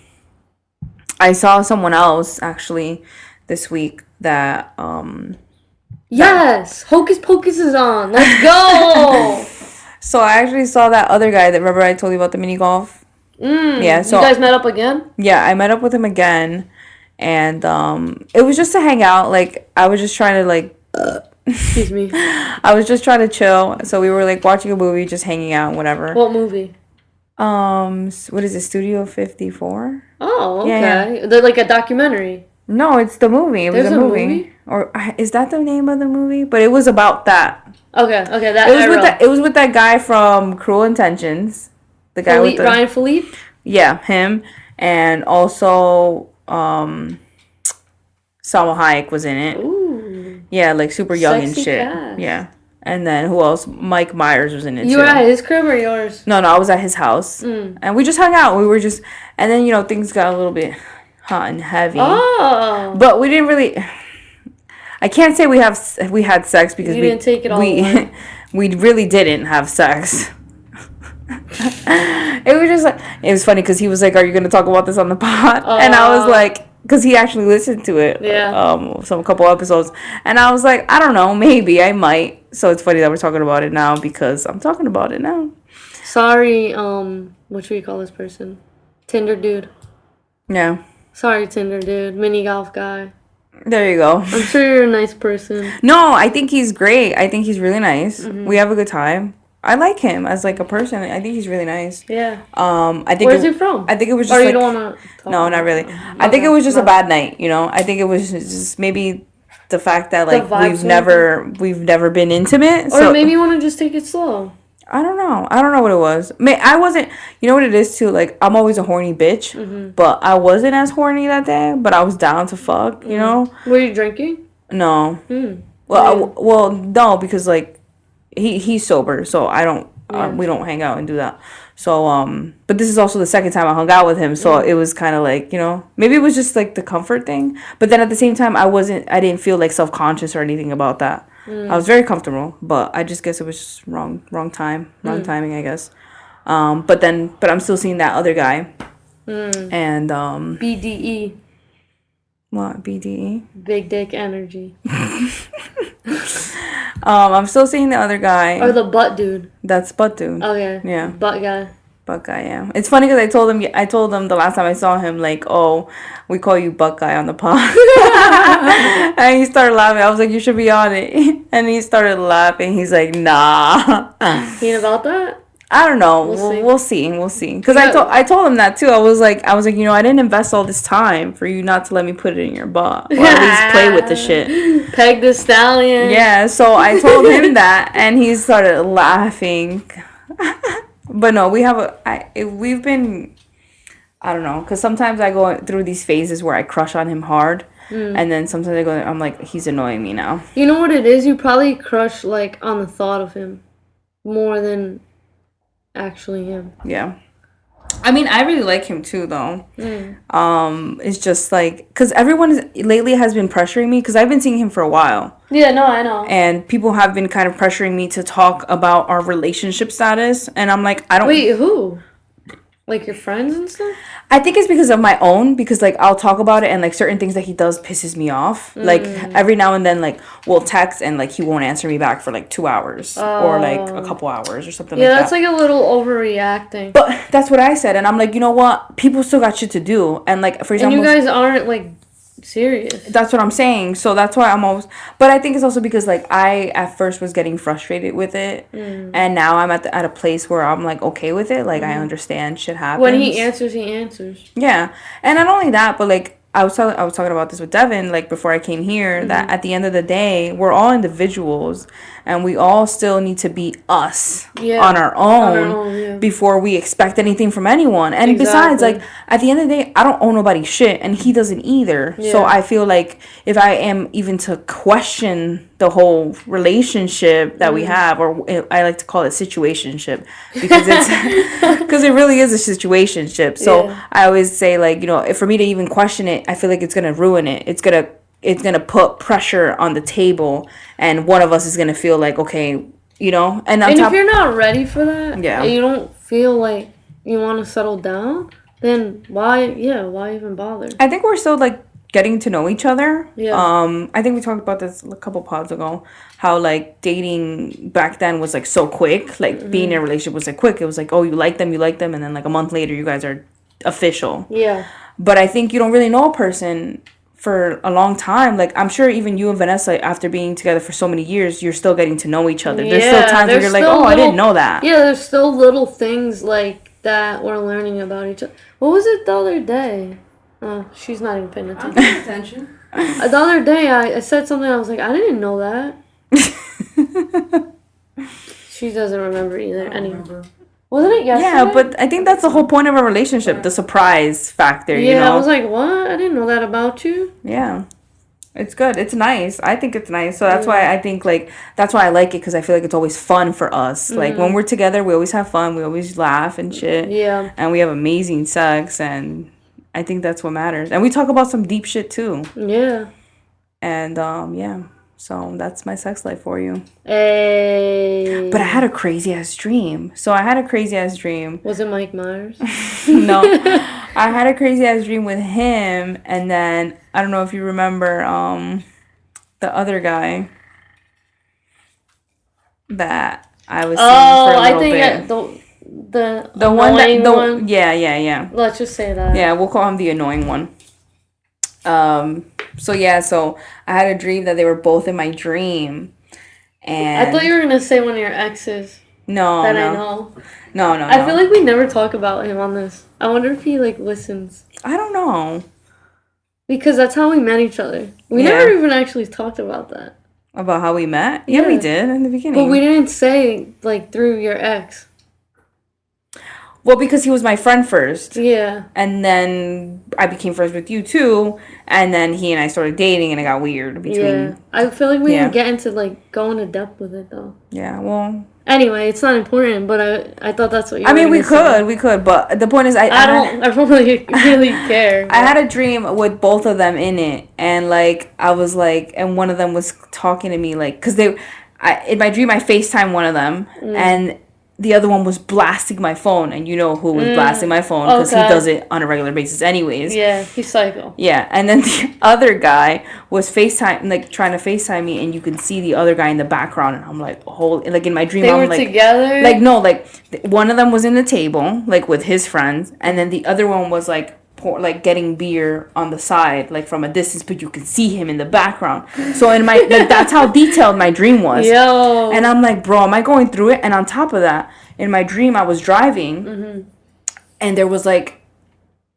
saw someone else, actually, this week that, Yes! Hocus Pocus is on! Let's go! So I actually saw that other guy that, remember I told you about the mini golf? Yeah, so you guys met up again? Yeah, I met up with him again, and it was just to hang out. Like, I was just trying to, like, excuse me. I was just trying to chill. So we were like watching a movie, just hanging out, whatever. What movie? What is it? Studio 54? Oh, okay. Yeah. They're like a documentary. No, it's the movie. It was a movie. Or is that the name of the movie? But it was about that. Okay, that it was with that guy from Cruel Intentions. The guy with Ryan Philippe? Yeah, him. And also Salma Hayek was in it. Ooh. Yeah, like super young and shit. Cast. Yeah. And then who else? Mike Myers was in it too. You were at his crib or yours? No, I was at his house. And we just hung out. We were just, and then, you know, things got a little bit hot and heavy. Oh. But we didn't really, I can't say we had sex because you didn't take it all away. We really didn't have sex. It was just like, it was funny because he was like, "Are you going to talk about this on the pod?" And I was like, because he actually listened to it. Yeah. A couple episodes, and I was like, I don't know, maybe I might. So it's funny that we're talking about it now because I'm talking about it now. Sorry, what should we call this person? Tinder dude. Yeah. Sorry, Tinder dude. Mini golf guy. There you go. I'm sure you're a nice person. No, I think he's great. I think he's really nice. Mm-hmm. We have a good time. I like him as like a person. I think he's really nice. Yeah. I think. Where's he from? I think it was just. Or you don't want to. No, not really. I think it was just a bad night. You know. I think it was just maybe the fact that like we've never been intimate. Or maybe you want to just take it slow. I don't know what it was. I wasn't. You know what it is too. Like I'm always a horny bitch, but I wasn't as horny that day. But I was down to fuck. You know. Were you drinking? No. Well, no, because like. He's sober, so I don't. We don't hang out and do that. So but this is also the second time I hung out with him, so it was kind of like, you know, maybe it was just like the comfort thing. But then at the same time, I didn't feel like self-conscious or anything about that. I was very comfortable, but I just guess it was just wrong timing, I guess. But I'm still seeing that other guy, and BDE. What BDE? Big dick energy. I'm still seeing the other guy. Or the butt dude. That's butt dude. Okay. Yeah. Butt guy. Butt guy, yeah. It's funny because I told him the last time I saw him, like, oh, we call you butt guy on the pod. And he started laughing. I was like, you should be on it. And he started laughing. He's like, nah. He ain't about that? I don't know. We'll see. Because I told him that too. I was like, you know, I didn't invest all this time for you not to let me put it in your butt. Or at least play with the shit. Peg the stallion. Yeah, so I told him that, and he started laughing. But no, we've been I don't know, because sometimes I go through these phases where I crush on him hard, and then sometimes I'm like, he's annoying me now. You know what it is? You probably crush, like, on the thought of him more than actually him. Yeah. I mean, I really like him too, though. It's just like, because lately has been pressuring me, because I've been seeing him for a while. Yeah, no, I know. And people have been kind of pressuring me to talk about our relationship status, and I'm like, I don't... Wait, who? Like your friends and stuff? I think it's because of my own, because like I'll talk about it and like certain things that he does pisses me off. Like every now and then, like we'll text and like he won't answer me back for like 2 hours or like a couple hours or something like that. Yeah, that's like a little overreacting. But that's what I said, and I'm like, you know what? People still got shit to do, and like for example, and you guys aren't like serious. That's what I'm saying. So that's why I'm always... But I think it's also because, like, I at first was getting frustrated with it. And now I'm at a place where I'm, like, okay with it. Like, I understand shit happens. When he answers, he answers. Yeah. And not only that, but, like, I was talking about this with Devin, like, before I came here, that at the end of the day, we're all individuals, and we all still need to be us on our own before we expect anything from anyone. And besides, like, at the end of the day, I don't owe nobody shit, and he doesn't either. Yeah. So I feel like if I am even to question the whole relationship that we have, or I like to call it situationship, because because it really is a situationship. So I always say, like, you know, for me to even question it, I feel like it's gonna ruin it. It's gonna put pressure on the table, and one of us is gonna feel like, okay, you know. And if you're not ready for that, and you don't feel like you want to settle down, then why even bother? I think we're still like getting to know each other. Yeah. I think we talked about this a couple pods ago, how like dating back then was like so quick. Like being in a relationship was like quick. It was like, oh, you like them, and then like a month later you guys are official. Yeah. But I think you don't really know a person for a long time. Like, I'm sure even you and Vanessa, after being together for so many years, you're still getting to know each other. There's still times where you're like, oh, I didn't know that. Yeah, there's still little things like that we're learning about each other. What was it the other day? Oh, she's not even paying attention. I'm paying attention. The other day, I said something, I was like, I didn't know that. She doesn't remember either. Anyway. Wasn't it yesterday? Yeah, but I think that's the whole point of a relationship, the surprise factor, you know? Yeah, I was like, what? I didn't know that about you. Yeah. It's good. It's nice. I think it's nice. So that's why I think, like, that's why I like it, because I feel like it's always fun for us. Like, when we're together, we always have fun. We always laugh and shit. Yeah. And we have amazing sex, and I think that's what matters. And we talk about some deep shit, too. Yeah. And, yeah. So that's my sex life for you. Hey. But I had a crazy ass dream. Was it Mike Myers? No. I had a crazy ass dream with him, and then I don't know if you remember the other guy that I was seeing for a little bit. The one. Yeah. Let's just say that. Yeah, we'll call him the annoying one. So I had a dream that they were both in my dream, and I thought you were gonna say one of your exes. No, I know. No. I feel like we never talk about him on this. I wonder if he like listens. I don't know. Because that's how we met each other. We never even actually talked about that. About how we met? Yeah, we did in the beginning. But we didn't say like through your ex. Well, because he was my friend first. Yeah. And then I became friends with you too. And then he and I started dating, and it got weird between... Yeah. I feel like we didn't get into, like, go into depth with it, though. Yeah, well... Anyway, it's not important, but I thought that's what you were saying. We could, but the point is I don't really care. I had a dream with both of them in it, and, like, I was, like... And one of them was talking to me, like... Because in my dream, I FaceTimed one of them, and... The other one was blasting my phone, and you know who was blasting my phone, because he does it on a regular basis anyways. Yeah, he's psycho. Yeah, and then the other guy was trying to FaceTime me, and you can see the other guy in the background, and I'm like, like in my dream, I'm like... They were together? Like, no, like, one of them was in the table, like, with his friends, and then the other one was, like, getting beer on the side, like from a distance, but you can see him in the background. So in my that's how detailed my dream was. Yo. And I'm like, bro, am I going through it? And on top of that, in my dream, I was driving, and there was like,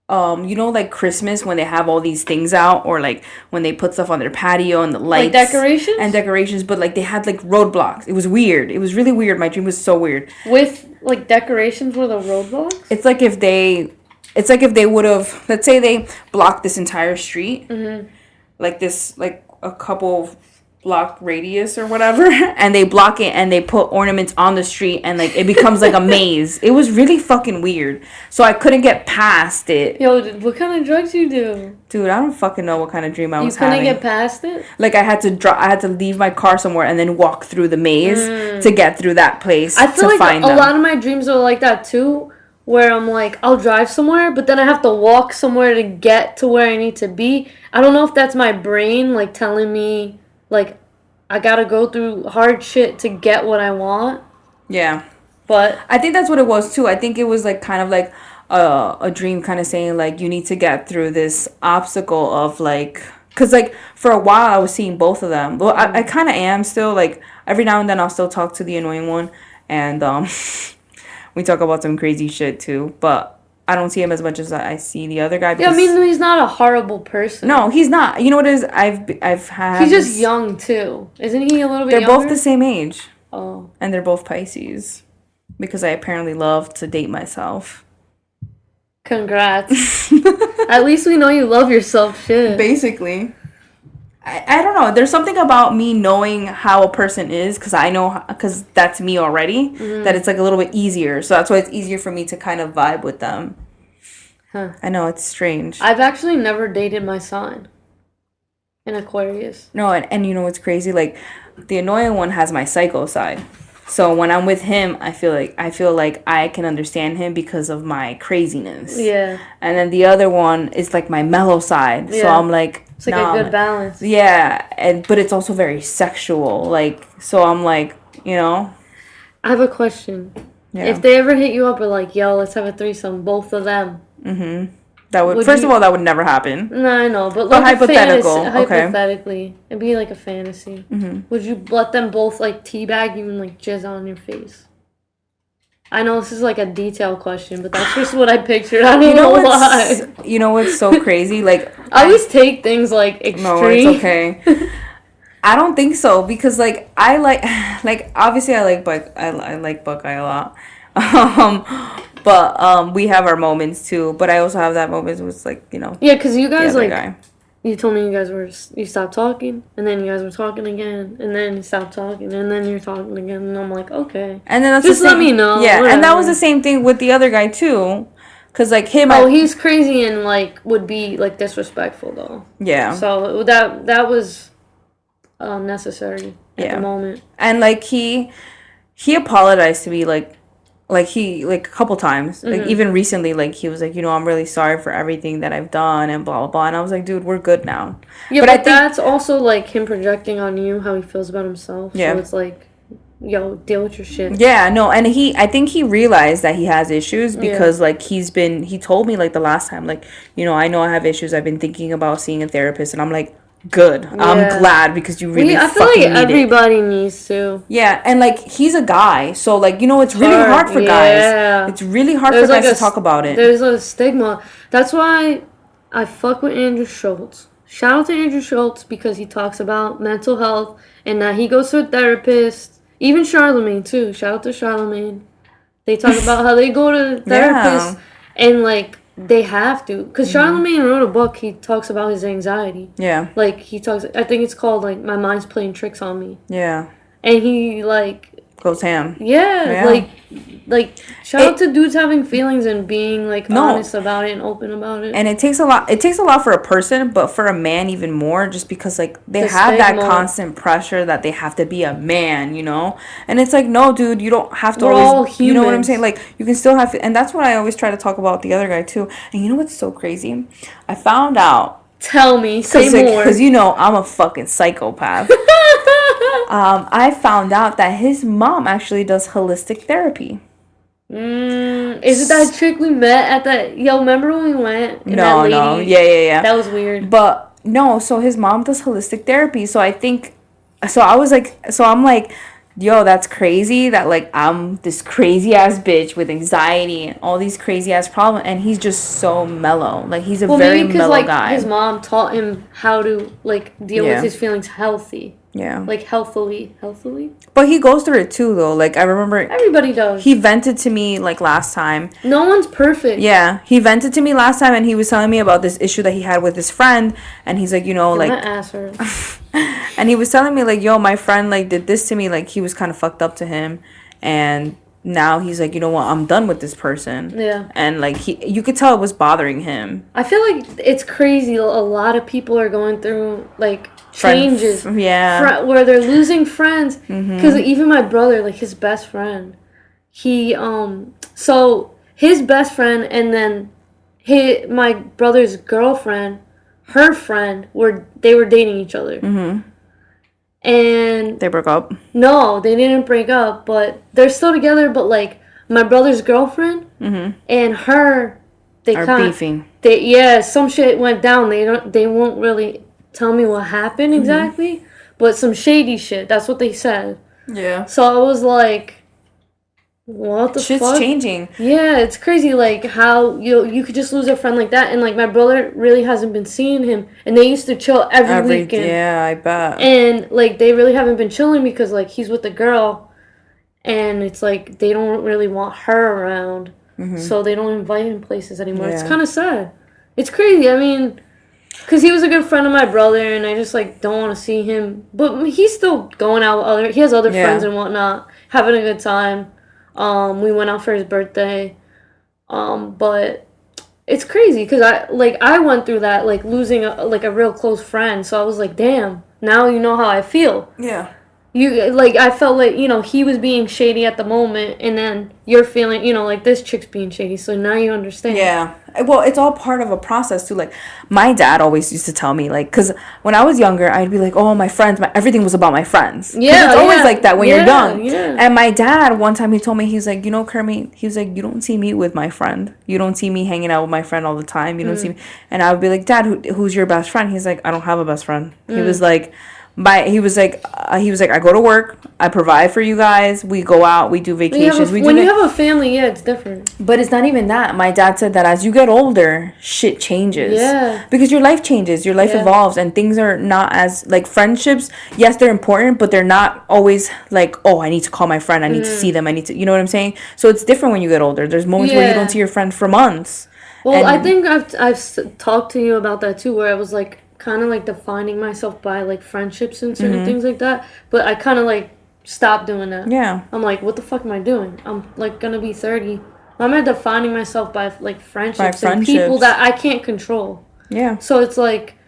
you know, like Christmas when they have all these things out, or like when they put stuff on their patio and the lights, like decorations, but like they had like roadblocks. It was weird. It was really weird. My dream was so weird. With like decorations with a roadblocks. It's like if they it's like if they would have, let's say they blocked this entire street, like this, like a couple block radius or whatever, and they block it and they put ornaments on the street and like it becomes like a maze. It was really fucking weird. So I couldn't get past it. Yo, what kind of drugs you do? Dude, I don't fucking know what kind of dream I was having. You couldn't get past it? Like I had to leave my car somewhere and then walk through the maze to get through that place. I feel to like find a them. lot of my dreams are like that too, where I'm like, I'll drive somewhere, but then I have to walk somewhere to get to where I need to be. I don't know if that's my brain like telling me like I gotta go through hard shit to get what I want. Yeah. But I think that's what it was too. I think it was like kind of like a dream kind of saying like you need to get through this obstacle of like, because like for a while I was seeing both of them. Well, I kind of am still, like every now and then I'll still talk to the annoying one, and we talk about some crazy shit too, but I don't see him as much as I see the other guy. Yeah, I mean, he's not a horrible person. No, he's not. You know what it is? I've had. He's just young too, isn't he? A little bit. They're younger? both the same age. Oh. And they're both Pisces, because I apparently love to date myself. Congrats. At least we know you love yourself. Shit. Basically. I don't know. There's something about me knowing how a person is, because that's me already, that it's like a little bit easier. So that's why it's easier for me to kind of vibe with them. Huh. I know, it's strange. I've actually never dated my sign. In Aquarius. No, and you know what's crazy? Like, the annoying one has my psycho side. So when I'm with him, I feel like I can understand him because of my craziness. Yeah. And then the other one is like my mellow side. Yeah. So I'm like, it's like a good balance. Yeah, but it's also very sexual. Like, so I'm like, you know. I have a question. Yeah. If they ever hit you up or like, yo, let's have a threesome, both of them. Mm-hmm. That would first of all, that would never happen. No, I know, but like hypothetical. Hypothetically, it'd be like a fantasy. Mm-hmm. Would you let them both like teabag you and like jizz on your face? I know this is like a detailed question, but that's just what I pictured. I don't know why. You know what's so crazy? Like I always take things like extreme. No, it's okay. I don't think so, because like I like obviously I like Buckeye a lot. But we have our moments too. But I also have that moment with like, you know. Yeah, because you guys like you told me you stopped talking, and then you guys were talking again, and then you stopped talking, and then you're talking again, and I'm like, okay. And then that's just let me know. Yeah, whatever. And that was the same thing with the other guy too, because like him. Oh, he's crazy and like would be like disrespectful though. Yeah. So that was necessary at the moment. And like he apologized to me like a couple times, like even recently, like he was like, you know, I'm really sorry for everything that I've done and blah blah blah, and I was like, dude, we're good now. Yeah, but I think that's also like him projecting on you how he feels about himself. Yeah, so it's like, yo, deal with your shit. Yeah, no, and I think he realized that he has issues because like he told me like the last time, like, you know I have issues, I've been thinking about seeing a therapist, and I'm like, good. I'm glad, because you really I feel like everybody needs to. Yeah, and like he's a guy, so like, you know, it's really hard for guys. It's really hard for guys to talk about it. There's a stigma. That's why I fuck with Andrew Schultz. Shout out to Andrew Schultz, because he talks about mental health and that he goes to a therapist. Even Charlemagne too. Shout out to Charlemagne. They talk about how they go to therapists and like they have to, because Charlemagne wrote a book. He talks about his anxiety. Yeah, like he talks. I think it's called like My Mind's Playing Tricks on Me. Yeah, and he like goes ham. Yeah. Like shout out to dudes having feelings and being like honest about it and open about it. And it takes a lot. It takes a lot for a person, but for a man even more, just because like they have that constant pressure that they have to be a man, you know. And it's like, no, dude, you don't have to. We're all humans. You know what I'm saying? Like, you can still have, and that's what I always try to talk about with the other guy too. And you know what's so crazy? I found out. Tell me, say more. Because you know I'm a fucking psychopath. I found out that his mom actually does holistic therapy. Is it that chick we met at that? Yo, remember when we went? No. Yeah. That was weird. But no, so his mom does holistic therapy. So I'm like, yo, that's crazy that like I'm this crazy ass bitch with anxiety and all these crazy ass problems, and he's just so mellow. Like, he's a very mellow guy. His mom taught him how to like deal with his feelings healthy. Yeah. Like, healthily. But he goes through it too, though. Like, I remember... Everybody does. He vented to me, like, last time. No one's perfect. Yeah. He vented to me last time, and he was telling me about this issue that he had with his friend. And he's like, you know, like... My ass hurts. And he was telling me, like, yo, my friend, like, did this to me. Like, he was kind of fucked up to him. And now he's like, you know what? I'm done with this person. Yeah. And, like, you could tell it was bothering him. I feel like it's crazy. A lot of people are going through, like... changes, where they're losing friends. Because even my brother, like his best friend, so his best friend and then my brother's girlfriend, her friend, they were dating each other. And they broke up. No, they didn't break up, but they're still together. But like my brother's girlfriend and her, they are beefing. Some shit went down. They won't really tell me what happened exactly, but some shady shit. That's what they said. Yeah. So I was like, what the fuck? Shit's changing. Yeah, it's crazy, like, how you could just lose a friend like that. And, like, my brother really hasn't been seeing him. And they used to chill every weekend. Yeah, I bet. And, like, they really haven't been chilling because, like, he's with the girl. And it's, like, they don't really want her around. So they don't invite him places anymore. Yeah. It's kind of sad. It's crazy. I mean... because he was a good friend of my brother, and I just, like, don't want to see him. But he's still going out with he has other friends and whatnot, having a good time. We went out for his birthday. But it's crazy, because I went through that, like, losing, a real close friend. So I was like, damn, now you know how I feel. Yeah. I felt like, he was being shady at the moment, and then you're feeling, like, this chick's being shady, so now you understand. Yeah. Well, it's all part of a process, too. Like, my dad always used to tell me, like, because when I was younger, I'd be like, oh, my friends, everything was about my friends. Yeah, it's always like that when you're young. Yeah. And my dad, one time, he told me, he's like, Kermit, he was like, you don't see me with my friend. You don't see me hanging out with my friend all the time. You don't see me. And I would be like, Dad, who's your best friend? He's like, I don't have a best friend. He was like... he was like, I go to work, I provide for you guys, we go out, we do vacations. When you have a family, yeah, it's different. But it's not even that. My dad said that as you get older, shit changes. Yeah. Because your life changes, your life evolves, and things are not as, like, friendships, yes, they're important, but they're not always like, oh, I need to call my friend, I need to see them, I need to, you know what I'm saying? So it's different when you get older. There's moments where you don't see your friend for months. Well, I think I've talked to you about that too, where I was like, kind of like defining myself by like friendships and certain things like that, but I kind of like stopped doing that. Yeah, I'm like, what the fuck am I doing? I'm like gonna be 30. I'm not defining myself by like friendships and people that I can't control. Yeah, so it's like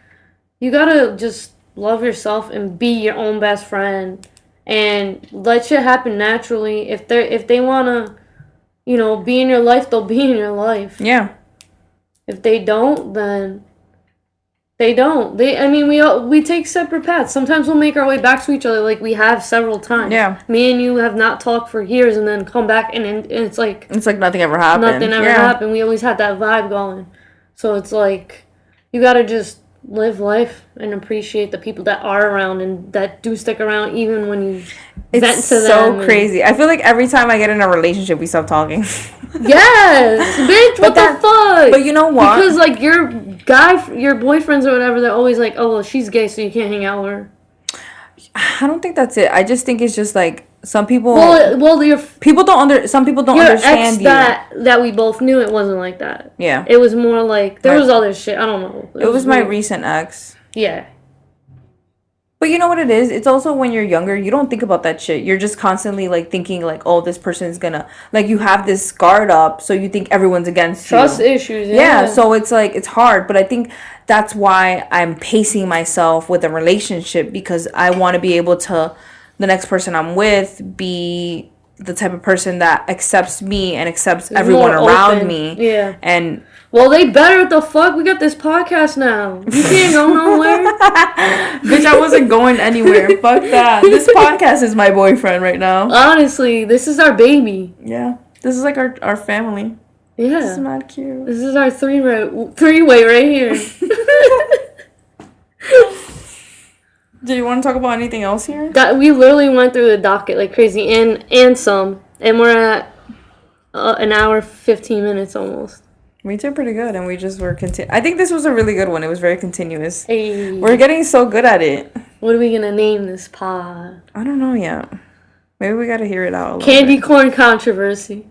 you gotta just love yourself and be your own best friend and let shit happen naturally. If they wanna, be in your life, they'll be in your life. Yeah. If they don't, then they don't. We take separate paths. Sometimes we'll make our way back to each other, like we have several times. Yeah. Me and you have not talked for years, and then come back, and it's like nothing ever happened. Nothing ever happened. We always had that vibe going. So it's like you gotta just live life and appreciate the people that are around and that do stick around, even when you vent to them. It's so crazy. I feel like every time I get in a relationship, we stop talking. Yes, bitch. What the fuck? But you know what? Because like your boyfriends or whatever, they're always like, oh well, she's gay, so you can't hang out with her. I don't think that's it. I just think it's just like some people. Well, people don't Some people don't understand you. That we both knew, it wasn't like that. Yeah, it was more like there was other shit. I don't know. It was my recent ex. Yeah. But you know what it is? It's also when you're younger, you don't think about that shit. You're just constantly like thinking like, oh, this person's gonna like you have this guard up, so you think everyone's against you. Trust issues. Yeah. So it's like it's hard, but I think that's why I'm pacing myself with a relationship, because I want to be able to, the next person I'm with, be the type of person that accepts me and accepts everyone around me. Yeah. And well, they better. What the fuck? We got this podcast now. You can't go nowhere. Bitch, I wasn't going anywhere. Fuck that. This podcast is my boyfriend right now. Honestly, this is our baby. Yeah. This is like our family. Yeah. This is mad cute. This is our three-way right here. Do you want to talk about anything else here? That we literally went through the docket like crazy, and some, and we're at an hour 15 minutes almost. We did pretty good, and we just were I think this was a really good one. It was very continuous. Hey. We're getting so good at it. What are we gonna name this pod? I don't know yet. Maybe we gotta hear it out a little Candy bit. corn controversy.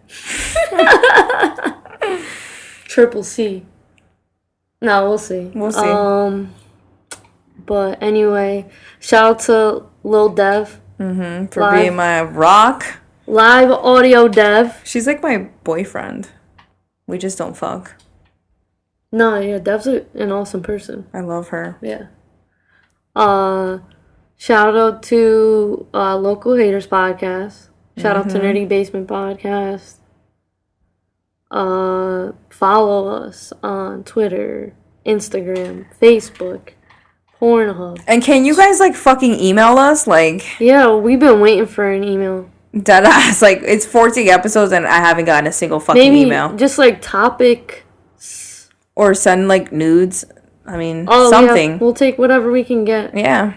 Triple C. No, we'll see. We'll see. But anyway, shout out to Lil Dev. For being my rock. Live audio dev. She's like my boyfriend. We just don't fuck. No, yeah, Dev's an awesome person. I love her. Yeah. Shout out to Local Haters Podcast. Shout out to Nerdy Basement Podcast. Follow us on Twitter, Instagram, Facebook, Pornhub. And can you guys like fucking email us? Like, yeah, we've been waiting for an email. Deadass. Like, it's 14 episodes and I haven't gotten a single fucking Maybe email. Just like topic. Or send like nudes. I mean, something. Yeah, we'll take whatever we can get. Yeah.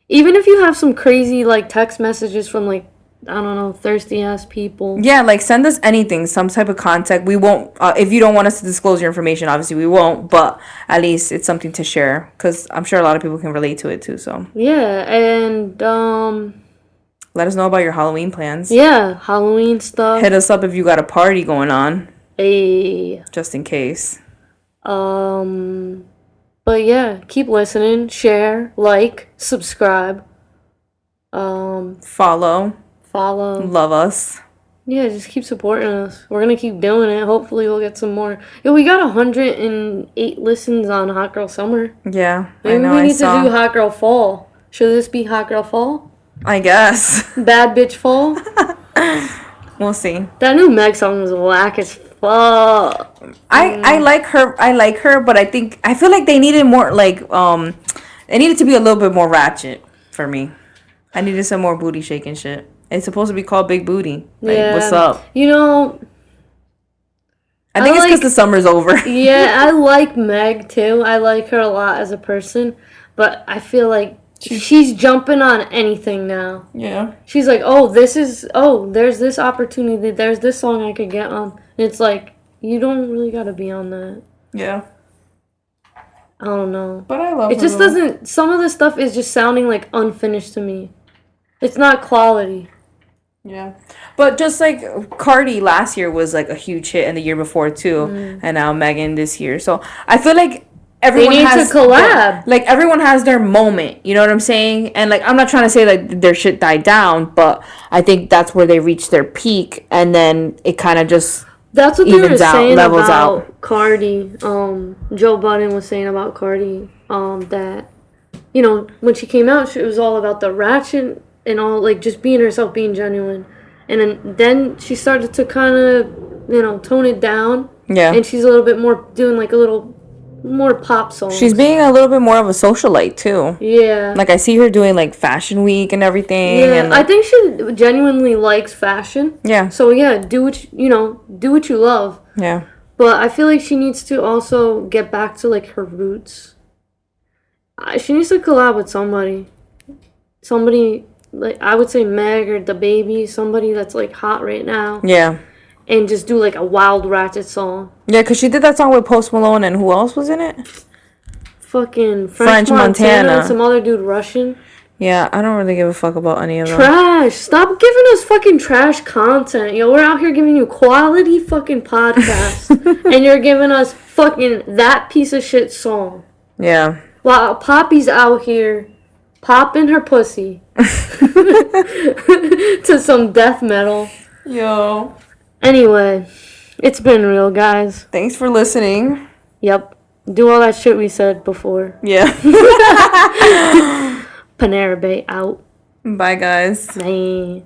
Even if you have some crazy like text messages from like, I don't know, thirsty ass people. Yeah, like send us anything, some type of contact. We won't, if you don't want us to disclose your information, obviously we won't, but at least it's something to share because I'm sure a lot of people can relate to it too, so. Yeah, and let us know about your Halloween plans. Yeah, Halloween stuff. Hit us up if you got a party going on. Hey. Just in case. But yeah, keep listening, share, like, subscribe. Follow. Love us. Yeah, just keep supporting us. We're gonna keep doing it. Hopefully we'll get some more. Yo, we got 108 listens on Hot Girl Summer. Yeah, Maybe I know. we need to do Hot Girl Fall. Should this be Hot Girl Fall? I guess. Bad Bitch Fall? We'll see. That new Meg song was whack as fuck. I like her, but I feel like they needed more, like, it needed to be a little bit more ratchet for me. I needed some more booty shaking shit. It's supposed to be called Big Booty. Like, yeah. What's up? You know, I think it's because the summer's over. Yeah, I like Meg too. I like her a lot as a person, but I feel like she's jumping on anything now. Yeah. She's like, there's this opportunity, there's this song I could get on. And it's like, you don't really gotta be on that. Yeah. I don't know. But I love it. It just doesn't, some of the stuff is just sounding like unfinished to me. It's not quality. Yeah. But just like Cardi last year was like a huge hit, and the year before too. And now Megan this year. So I feel like everyone has to collab. Everyone has their moment, you know what I'm saying? And like, I'm not trying to say like their shit died down, but I think that's where they reached their peak, and then it kind of just that's what they were saying levels about out. Cardi. Joe Budden was saying about Cardi that, you know, when she came out, it was all about the ratchet and all, like, just being herself, being genuine. And then she started to kind of, you know, tone it down. Yeah. And she's a little bit more doing like a little more pop songs. She's being a little bit more of a socialite too. Yeah. Like, I see her doing like Fashion Week and everything. Yeah, and, like, I think she genuinely likes fashion. Yeah. So yeah, do what you love. Yeah. But I feel like she needs to also get back to like her roots. She needs to collab with somebody. Somebody, like, I would say Meg or the Baby, somebody that's like hot right now. Yeah. And just do like a wild ratchet song. Yeah, because she did that song with Post Malone, and who else was in it? Fucking French Montana. And some other dude Russian. Yeah, I don't really give a fuck about any of them. Trash. Stop giving us fucking trash content. Yo, we're out here giving you quality fucking podcasts. And you're giving us fucking that piece of shit song. Yeah. While Poppy's out here popping her pussy to some death metal. Yo. Anyway, it's been real, guys. Thanks for listening. Yep. Do all that shit we said before. Yeah. Panera Bay out. Bye, guys. Bye.